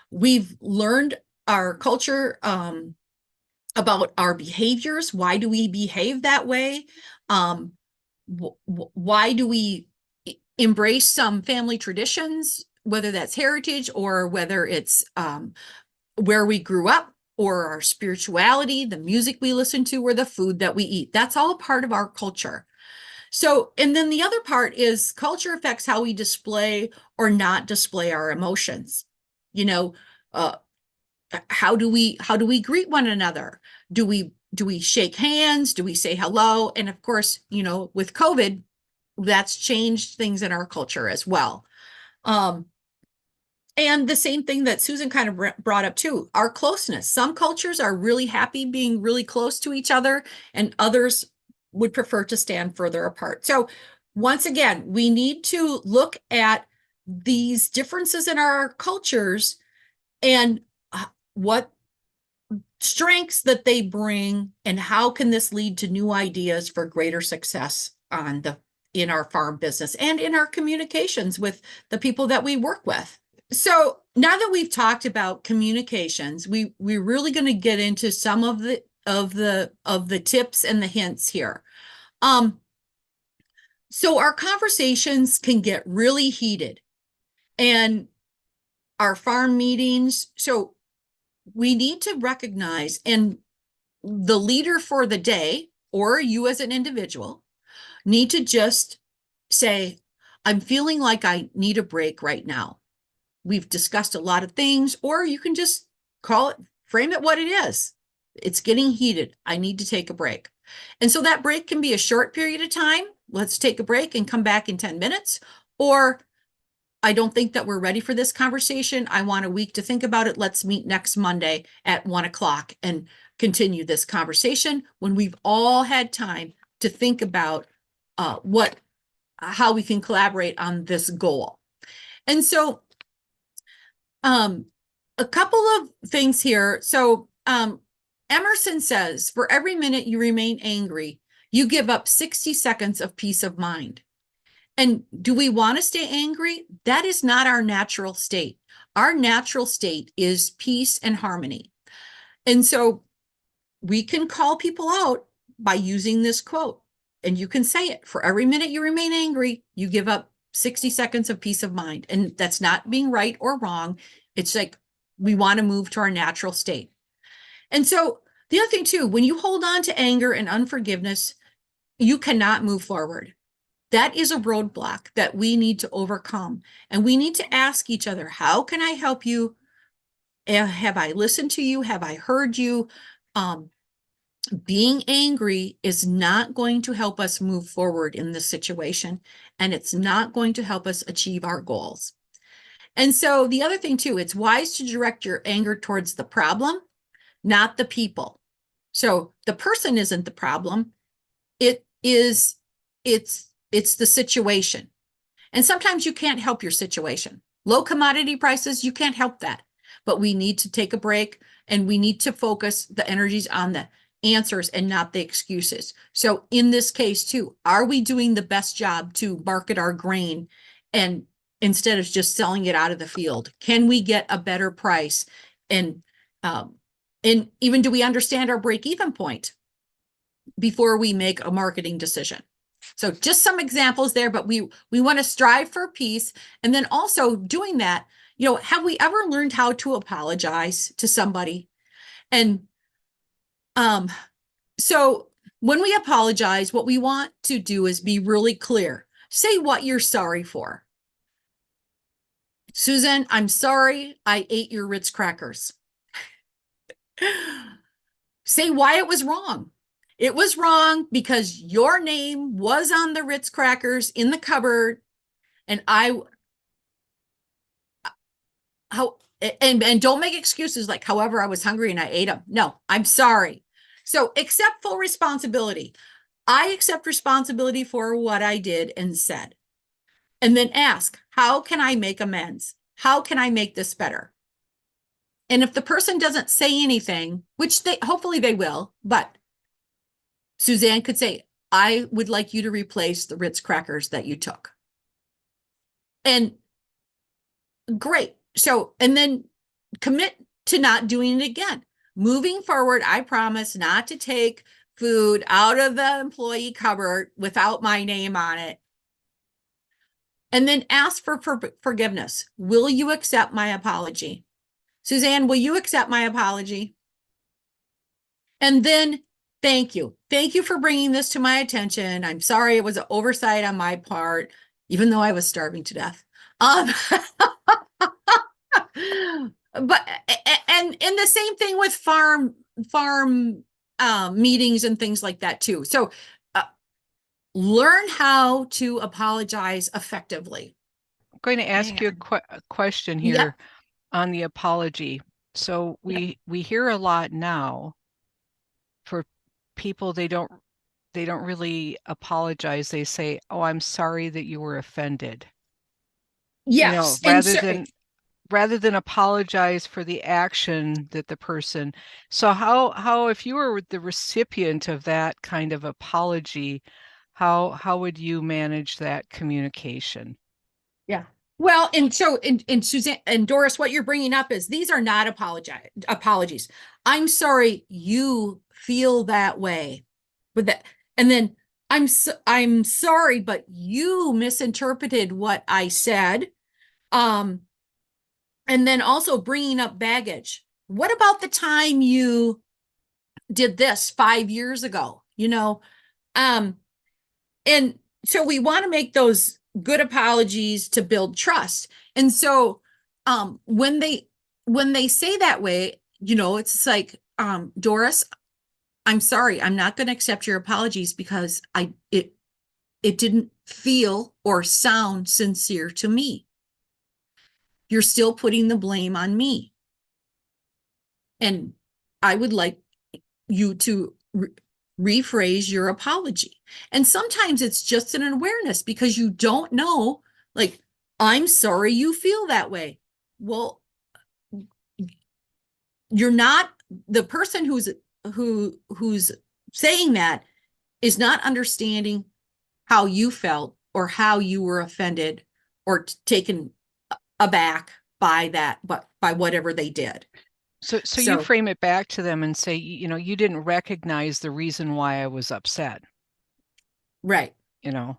We've learned our culture about our behaviors. Why do we behave that way? Why do we embrace some family traditions, whether that's heritage or whether it's where we grew up, or our spirituality, the music we listen to, or the food that we eat? That's all part of our culture. So, and then the other part is culture affects how we display or not display our emotions. You know, how do we greet one another? Do we shake hands? Do we say hello? And of course, with COVID, that's changed things in our culture as well. And the same thing that Susan kind of brought up too, our closeness. Some cultures are really happy being really close to each other, and others would prefer to stand further apart. So once again, we need to look at these differences in our cultures and what strengths that they bring, and how can this lead to new ideas for greater success in our farm business and in our communications with the people that we work with. So now that we've talked about communications, we're really going to get into some of the tips and the hints here. So our conversations can get really heated, and our farm meetings. So we need to recognize, and the leader for the day, or you as an individual, need to just say, I'm feeling like I need a break right now. We've discussed a lot of things, or you can just frame it what it is. It's getting heated. I need to take a break. And so that break can be a short period of time. Let's take a break and come back in 10 minutes. Or I don't think that we're ready for this conversation. I want a week to think about it. Let's meet next Monday at 1:00 and continue this conversation when we've all had time to think about how we can collaborate on this goal. And so a couple of things here. So Emerson says, for every minute you remain angry, you give up 60 seconds of peace of mind. And do we want to stay angry? That is not our natural state. Our natural state is peace and harmony. And so we can call people out by using this quote. And you can say it, for every minute you remain angry, you give up 60 seconds of peace of mind. And that's not being right or wrong. It's like we want to move to our natural state. And so the other thing too, when you hold on to anger and unforgiveness, you cannot move forward. That is a roadblock that we need to overcome. And we need to ask each other, how can I help you? Have I listened to you? Have I heard you? Being angry is not going to help us move forward in this situation, and it's not going to help us achieve our goals. And so the other thing too, it's wise to direct your anger towards the problem, not the people. So the person isn't the problem. It's the situation. And sometimes you can't help your situation. Low commodity prices, you can't help that. But we need to take a break, and we need to focus the energies on the answers and not the excuses. So in this case too, are we doing the best job to market our grain, and instead of just selling it out of the field? Can we get a better price? And even do we understand our break-even point before we make a marketing decision? So just some examples there, but we want to strive for peace. And then also doing that, have we ever learned how to apologize to somebody? And so when we apologize, what we want to do is be really clear. Say what you're sorry for. Susan, I'm sorry I ate your Ritz crackers. Say why it was wrong. It was wrong because your name was on the Ritz crackers in the cupboard, and and don't make excuses like, however, I was hungry and I ate them. No, I'm sorry. So accept full responsibility. I accept responsibility for what I did and said. And then ask, how can I make amends? How can I make this better? And if the person doesn't say anything, which hopefully they will, but Suzanne could say, I would like you to replace the Ritz crackers that you took. And great. So, and then commit to not doing it again. Moving forward, I promise not to take food out of the employee cupboard without my name on it. And then ask for forgiveness. Will you accept my apology? Suzanne, will you accept my apology? And then Thank you. Thank you for bringing this to my attention. I'm sorry it was an oversight on my part, even though I was starving to death. Um, but and the same thing with farm meetings and things like that too. So learn how to apologize effectively. I'm going to ask you a question here Yep. on the apology. So we hear a lot now for people, they don't really apologize. They say, "Oh, I'm sorry that you were offended." Yes. Rather than apologize for the action that the person. So how if you were the recipient of that kind of apology, how would you manage that communication? Yeah. Well, and so, and Suzanne and Doris, what you're bringing up is these are not apologies. I'm sorry you feel that way with that. And then I'm sorry, but you misinterpreted what I said. And then also bringing up baggage. What about the time you did this 5 years ago? And so we want to make those good apologies to build trust. And so when they say that way, it's like, Doris, I'm sorry, I'm not going to accept your apologies because it didn't feel or sound sincere to me. You're still putting the blame on me. And I would like you to rephrase your apology. And sometimes it's just an awareness because you don't know, like, I'm sorry you feel that way. Well, you're not the person who's saying that is not understanding how you felt or how you were offended or taken aback by that, but by whatever they did. So you frame it back to them and say, you didn't recognize the reason why I was upset. Right. You're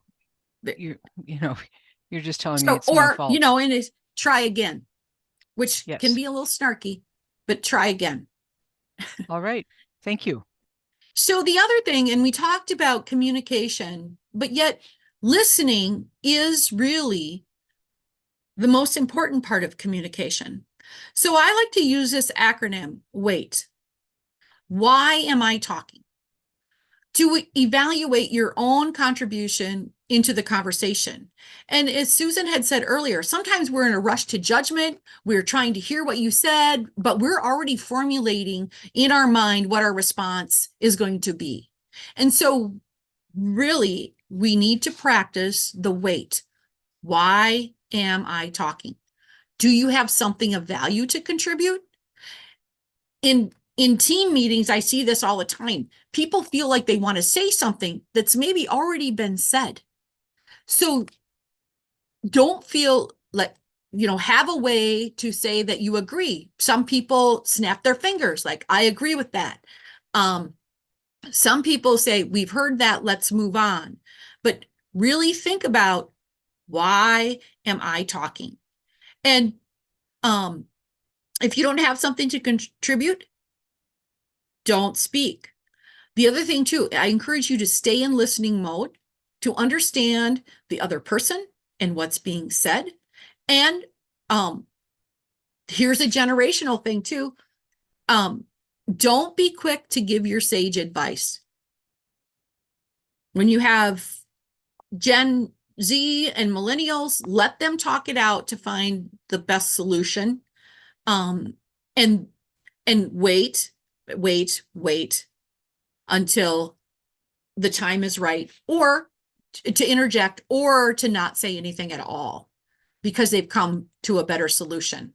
just telling me it's my fault. And it's try again, which Yes. can be a little snarky, but try again. All right. Thank you. So the other thing, and we talked about communication, but yet listening is really the most important part of communication. So I like to use this acronym, WAIT. Why am I talking? To evaluate your own contribution into the conversation. And as Susan had said earlier, sometimes we're in a rush to judgment. We're trying to hear what you said, but we're already formulating in our mind what our response is going to be. And so really, we need to practice the WAIT. Why am I talking? Do you have something of value to contribute? In team meetings, I see this all the time. People feel like they want to say something that's maybe already been said. So don't feel like, have a way to say that you agree. Some people snap their fingers, like, I agree with that. Some people say, we've heard that, let's move on. But really think about, why am I talking? And if you don't have something to contribute, don't speak. The other thing too, I encourage you to stay in listening mode to understand the other person and what's being said. And here's a generational thing too. Don't be quick to give your sage advice. When you have Gen Z and millennials, let them talk it out to find the best solution. And wait until the time is right, or to interject, or to not say anything at all because they've come to a better solution.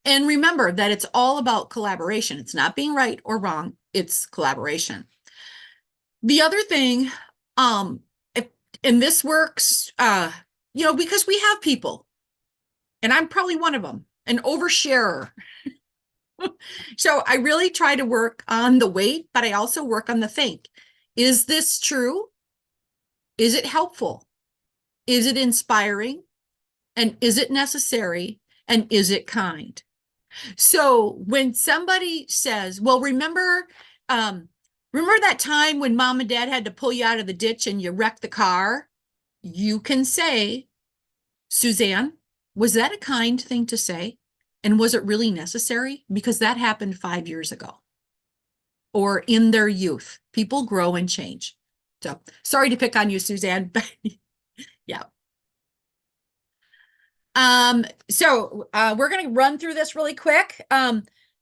And remember that it's all about collaboration. It's not being right or wrong. It's collaboration. The other thing, and this works, because we have people, and I'm probably one of them, an oversharer. So I really try to work on the WAIT, but I also work on the think. Is this true? Is it helpful? Is it inspiring? And is it necessary? And is it kind? So when somebody says, well, remember Remember that time when mom and dad had to pull you out of the ditch and you wrecked the car? You can say, Suzanne, was that a kind thing to say? And was it really necessary? Because that happened 5 years ago or in their youth. People grow and change. So sorry to pick on you, Suzanne, but yeah. We're going to run through this really quick.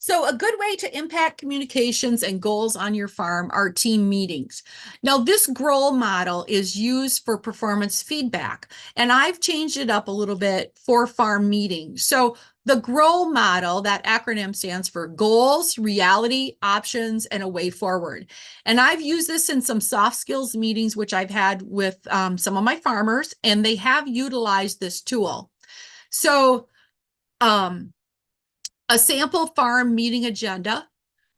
So a good way to impact communications and goals on your farm are team meetings. Now, this GROW model is used for performance feedback, and I've changed it up a little bit for farm meetings. So the GROW model, that acronym stands for goals, reality, options, and a way forward. And I've used this in some soft skills meetings, which I've had with some of my farmers, and they have utilized this tool. So a sample farm meeting agenda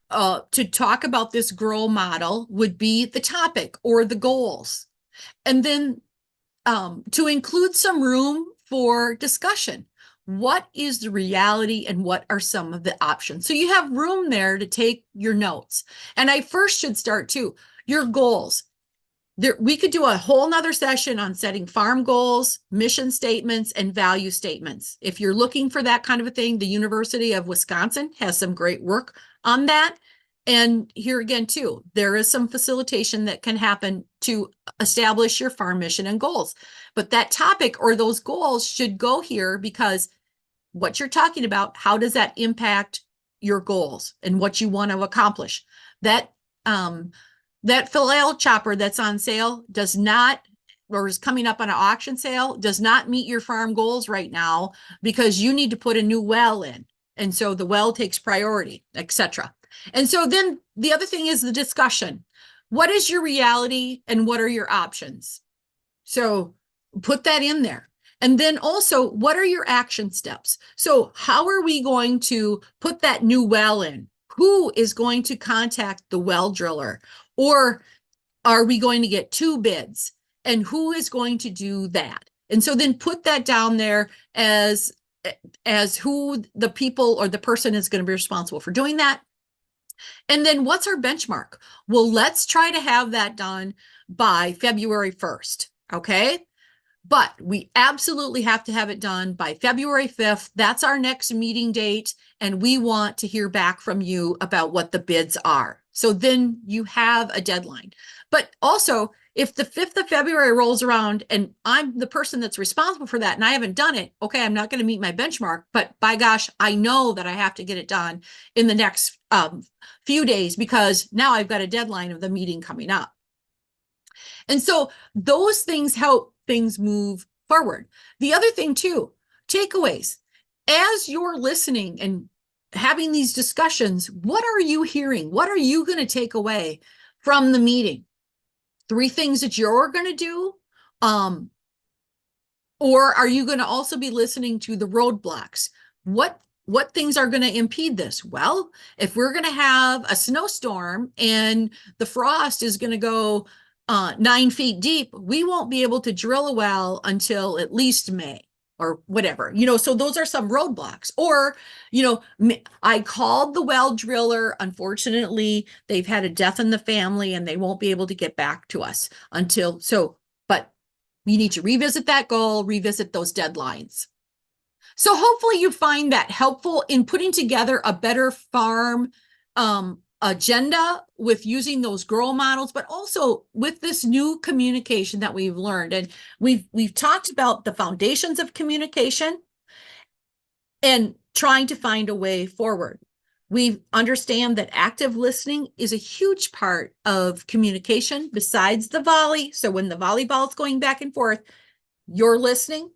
to talk about this GROW model would be the topic or the goals. And then to include some room for discussion. What is the reality and what are some of the options? So you have room there to take your notes. And I first should start too, your goals. We could do a whole nother session on setting farm goals, mission statements, and value statements. If you're looking for that kind of a thing, the University of Wisconsin has some great work on that. And here again, too, there is some facilitation that can happen to establish your farm mission and goals. But that topic or those goals should go here because what you're talking about, how does that impact your goals and what you want to accomplish? That flail chopper that's on sale does not, or is coming up on an auction sale, does not meet your farm goals right now because you need to put a new well in. And so the well takes priority, etc. And so then the other thing is the discussion. What is your reality and what are your options? So put that in there. And then also, what are your action steps? So how are we going to put that new well in? Who is going to contact the well driller? Or are we going to get 2 bids? And who is going to do that? And so then put that down there as who the people or the person is going to be responsible for doing that. And then what's our benchmark? Well, let's try to have that done by February 1st. Okay. But we absolutely have to have it done by February 5th. That's our next meeting date. And we want to hear back from you about what the bids are. So then you have a deadline. But also, if the 5th of February rolls around and I'm the person that's responsible for that and I haven't done it, okay, I'm not going to meet my benchmark. But by gosh, I know that I have to get it done in the next few days because now I've got a deadline of the meeting coming up. And so those things help things move forward. The other thing too, takeaways. As you're listening and having these discussions, what are you hearing? What are you going to take away from the meeting? 3 things that you're going to do? Or are you going to also be listening to the roadblocks? What things are going to impede this? Well, if we're going to have a snowstorm and the frost is going to go 9 feet deep, we won't be able to drill a well until at least May or whatever, so those are some roadblocks. Or, I called the well driller. Unfortunately, they've had a death in the family and they won't be able to get back to us but you need to revisit that goal, revisit those deadlines. So hopefully you find that helpful in putting together a better farm agenda with using those GROW models, but also with this new communication that we've learned. And we've talked about the foundations of communication and trying to find a way forward. We understand that active listening is a huge part of communication besides the volley. So when the volleyball is going back and forth, you're listening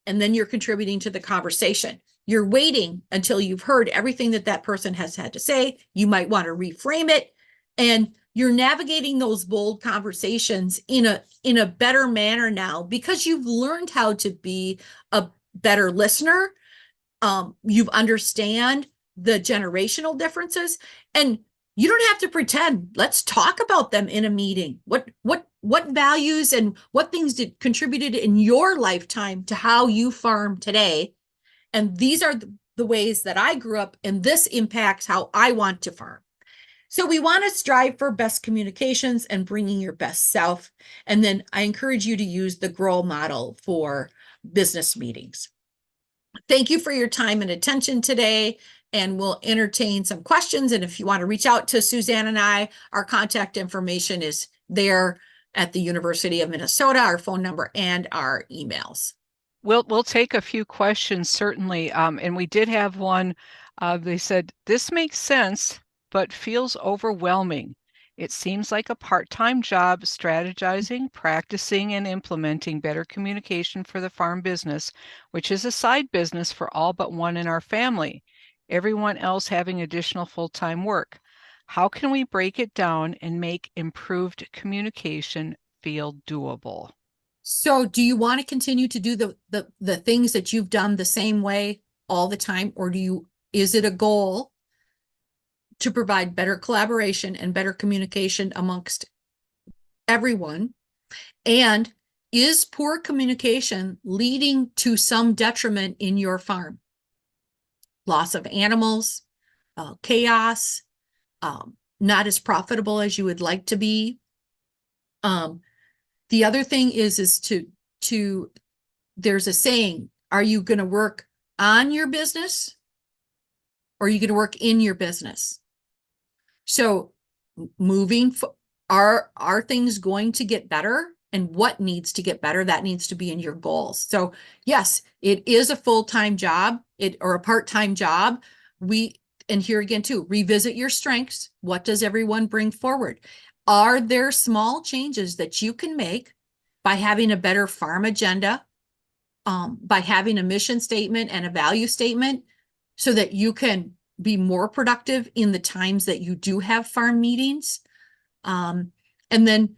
and then you're contributing to the conversation. You're waiting until you've heard everything that person has had to say. You might want to reframe it, and you're navigating those bold conversations in a better manner now because you've learned how to be a better listener. You understand the generational differences, and you don't have to pretend. Let's talk about them in a meeting. What values and what things contributed in your lifetime to how you farm today? And these are the ways that I grew up, and this impacts how I want to farm. So we want to strive for best communications and bringing your best self. And then I encourage you to use the GROW model for business meetings. Thank you for your time and attention today, and we'll entertain some questions. And if you want to reach out to Suzanne and I, our contact information is there at the University of Minnesota, our phone number and our emails. We'll take a few questions, certainly. And we did have one. They said, this makes sense, but feels overwhelming. It seems like a part-time job strategizing, practicing, and implementing better communication for the farm business, which is a side business for all but one in our family. Everyone else having additional full-time work. How can we break it down and make improved communication feel doable? So do you want to continue to do the things that you've done the same way all the time, or is it a goal to provide better collaboration and better communication amongst everyone? And is poor communication leading to some detriment in your farm? Loss of animals, chaos, not as profitable as you would like to be. The other thing is to there's a saying, are you going to work on your business or are you going to work in your business? So are things going to get better, and what needs to get better? That needs to be in your goals. So yes, it is a full-time job or a part-time job. And here again too, revisit your strengths. What does everyone bring forward? Are there small changes that you can make by having a better farm agenda, by having a mission statement and a value statement, so that you can be more productive in the times that you do have farm meetings? And then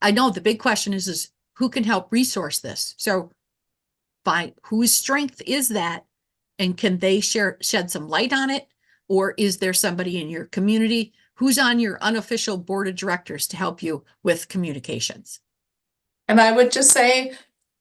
I know the big question is who can help resource this? So find whose strength is that, and can they shed some light on it? Or is there somebody in your community who's on your unofficial board of directors to help you with communications? And I would just say,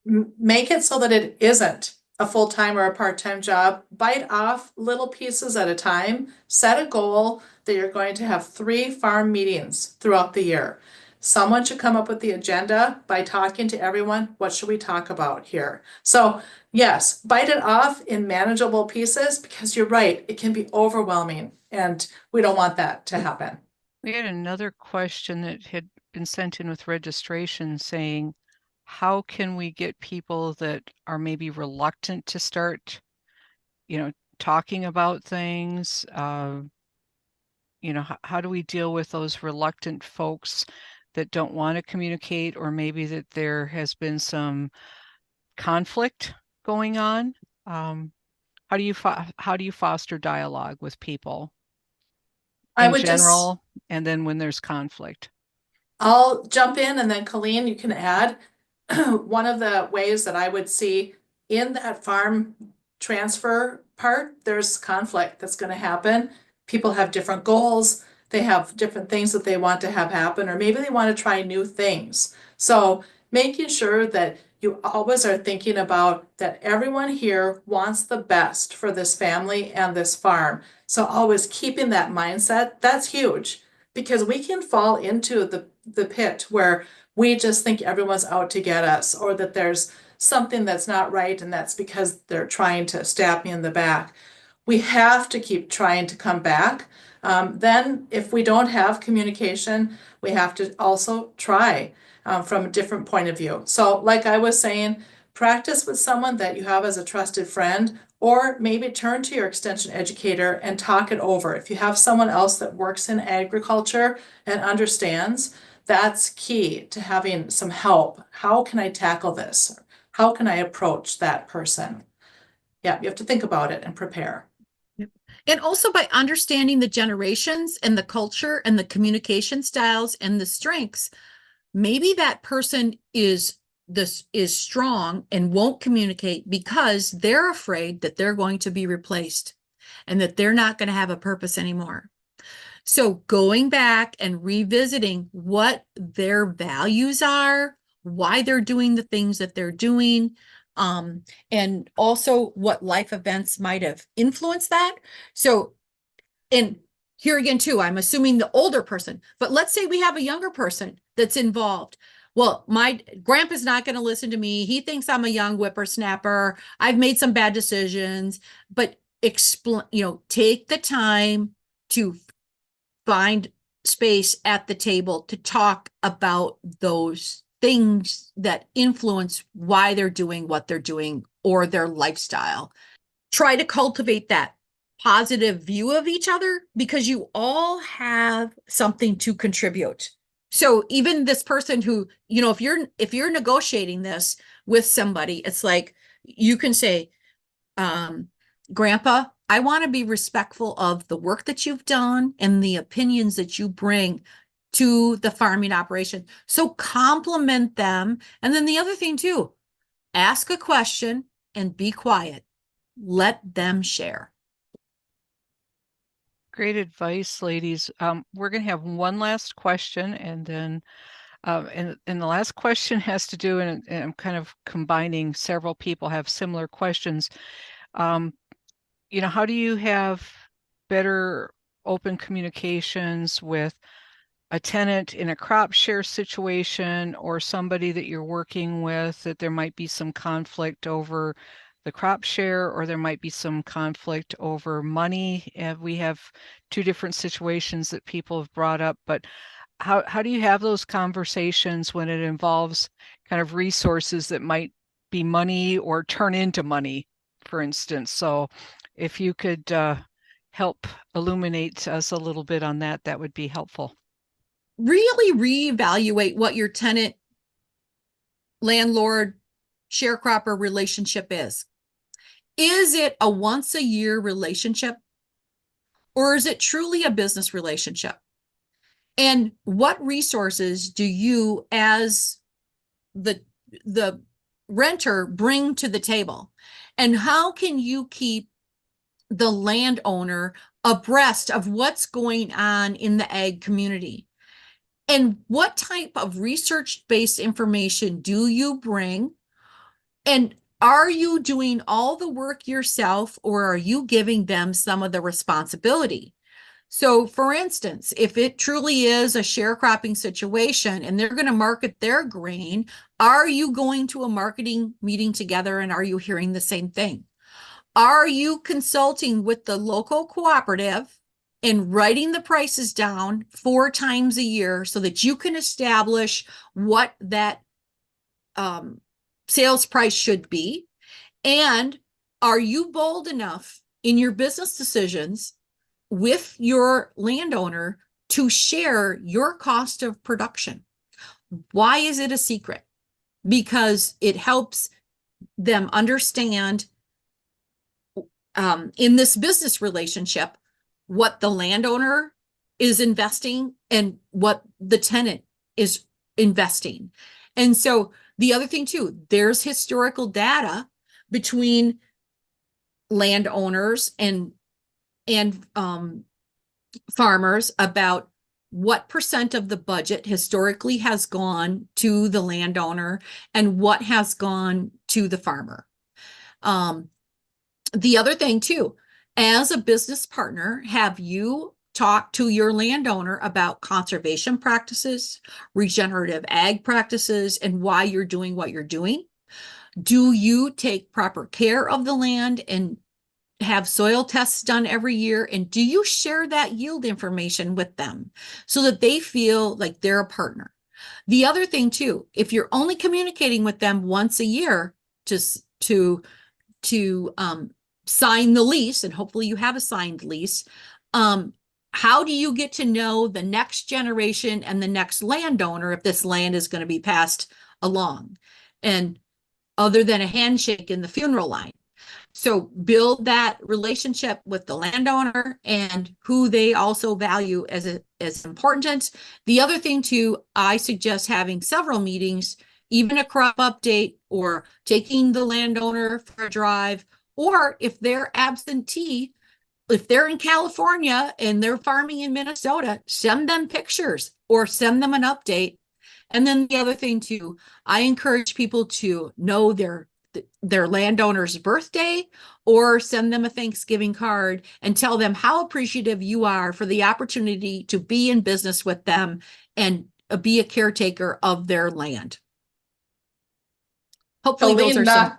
make it so that it isn't a full-time or a part-time job. Bite off little pieces at a time. Set a goal that you're going to have 3 farm meetings throughout the year. Someone should come up with the agenda by talking to everyone. What should we talk about here? So yes, bite it off in manageable pieces, because you're right, it can be overwhelming and we don't want that to happen. We had another question that had been sent in with registration saying, how can we get people that are maybe reluctant to start, talking about things? How do we deal with those reluctant folks that don't want to communicate, or maybe that there has been some conflict going on? How do you foster dialogue with people in general, and then when there's conflict? I'll jump in, and then Colleen, you can add. One of the ways that I would see in that farm transfer part, there's conflict that's going to happen. People have different goals. They have different things that they want to have happen, or maybe they want to try new things. So making sure that you always are thinking about that everyone here wants the best for this family and this farm. So always keeping that mindset, that's huge, because we can fall into the pit where we just think everyone's out to get us, or that there's something that's not right and that's because they're trying to stab me in the back. We have to keep trying to come back. Then if we don't have communication, we have to also try from a different point of view. So like I was saying, practice with someone that you have as a trusted friend, or maybe turn to your extension educator and talk it over. If you have someone else that works in agriculture and understands, that's key to having some help. How can I tackle this? How can I approach that person? Yeah, you have to think about it and prepare. And also by understanding the generations and the culture and the communication styles and the strengths, maybe that person is strong and won't communicate because they're afraid that they're going to be replaced and that they're not going to have a purpose anymore. So going back and revisiting what their values are, why they're doing the things that they're doing, and also what life events might have influenced that. So, and here again too, I'm assuming the older person, but let's say we have a younger person that's involved. Well, my grandpa's not going to listen to me. He thinks I'm a young whippersnapper. I've made some bad decisions, but explain, take the time to find space at the table to talk about those things that influence why they're doing what they're doing or their lifestyle. Try to cultivate that positive view of each other because you all have something to contribute. So even this person who, if you're negotiating this with somebody, it's like you can say, Grandpa, I want to be respectful of the work that you've done and the opinions that you bring to the farming operation. So compliment them. And then the other thing too, ask a question and be quiet. Let them share. Great advice, ladies. We're going to have one last question, and then and the last question has to do, and I'm kind of combining several people have similar questions. How do you have better open communications with a tenant in a crop share situation or somebody that you're working with that there might be some conflict over the crop share, or there might be some conflict over money? And we have two different situations that people have brought up, but how do you have those conversations when it involves kind of resources that might be money or turn into money, for instance? So if you could help illuminate us a little bit on that, that would be helpful. Really reevaluate what your tenant landlord sharecropper relationship is. Is it a once a year relationship, or is it truly a business relationship? And what resources do you as the renter bring to the table? And how can you keep the landowner abreast of what's going on in the ag community? And what type of research-based information do you bring? And are you doing all the work yourself, or are you giving them some of the responsibility? So for instance, if it truly is a sharecropping situation and they're going to market their grain, are you going to a marketing meeting together and are you hearing the same thing? Are you consulting with the local cooperative and writing the prices down 4 times a year so that you can establish what that sales price should be? And are you bold enough in your business decisions with your landowner to share your cost of production? Why is it a secret? Because it helps them understand in this business relationship what the landowner is investing and what the tenant is investing. And so the other thing too, there's historical data between landowners and farmers about what percent of the budget historically has gone to the landowner and what has gone to the farmer. The other thing too, as a business partner, have you talked to your landowner about conservation practices, regenerative ag practices, and why you're doing what you're doing? Do you take proper care of the land and have soil tests done every year? And do you share that yield information with them so that they feel like they're a partner? The other thing too, if you're only communicating with them once a year to sign the lease, and hopefully you have a signed lease, how do you get to know the next generation and the next landowner if this land is going to be passed along? And other than a handshake in the funeral line. So build that relationship with the landowner and who they also value as important. The other thing too, I suggest having several meetings, even a crop update, or taking the landowner for a drive, or if they're absentee, if they're in California and they're farming in Minnesota, send them pictures or send them an update. And then the other thing too, I encourage people to know their their landowner's birthday, or send them a Thanksgiving card and tell them how appreciative you are for the opportunity to be in business with them and be a caretaker of their land. Hopefully those are some.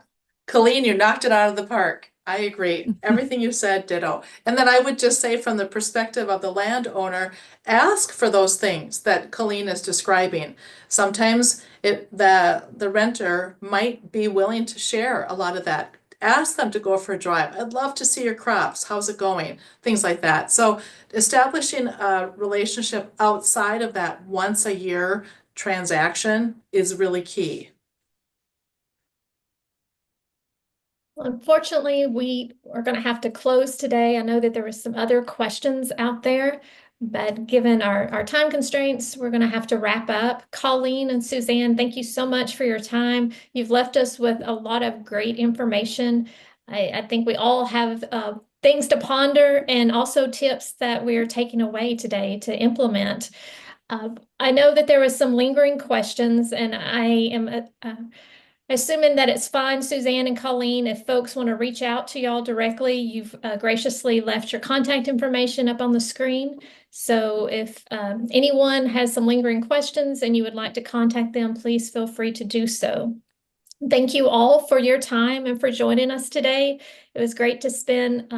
Colleen, you knocked it out of the park. I agree. Everything you said, ditto. And then I would just say, from the perspective of the landowner, ask for those things that Colleen is describing. Sometimes the renter might be willing to share a lot of that. Ask them to go for a drive. I'd love to see your crops. How's it going? Things like that. So establishing a relationship outside of that once a year transaction is really key. Unfortunately, we are going to have to close today. I know that there were some other questions out there, but given our time constraints, we're going to have to wrap up. Colleen and Suzanne, thank you so much for your time. You've left us with a lot of great information. I think we all have things to ponder and also tips that we are taking away today to implement. I know that there was some lingering questions, and I am assuming that it's fine, Suzanne and Colleen, if folks want to reach out to y'all directly. You've graciously left your contact information up on the screen. So if anyone has some lingering questions and you would like to contact them, please feel free to do so. Thank you all for your time and for joining us today. It was great to spend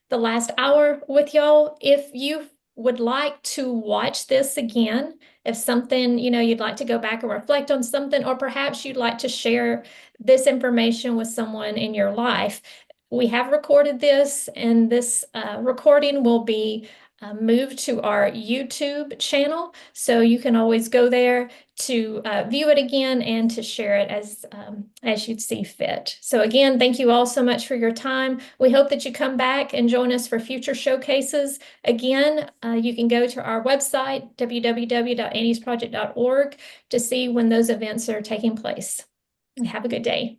the last hour with y'all. If you would like to watch this again, if something, you'd like to go back and reflect on something, or perhaps you'd like to share this information with someone in your life, we have recorded this, and this recording will be moved to our YouTube channel. So you can always go there to view it again and to share it as you'd see fit. So again, thank you all so much for your time. We hope that you come back and join us for future showcases. Again, you can go to our website, www.anniesproject.org, to see when those events are taking place. Have a good day.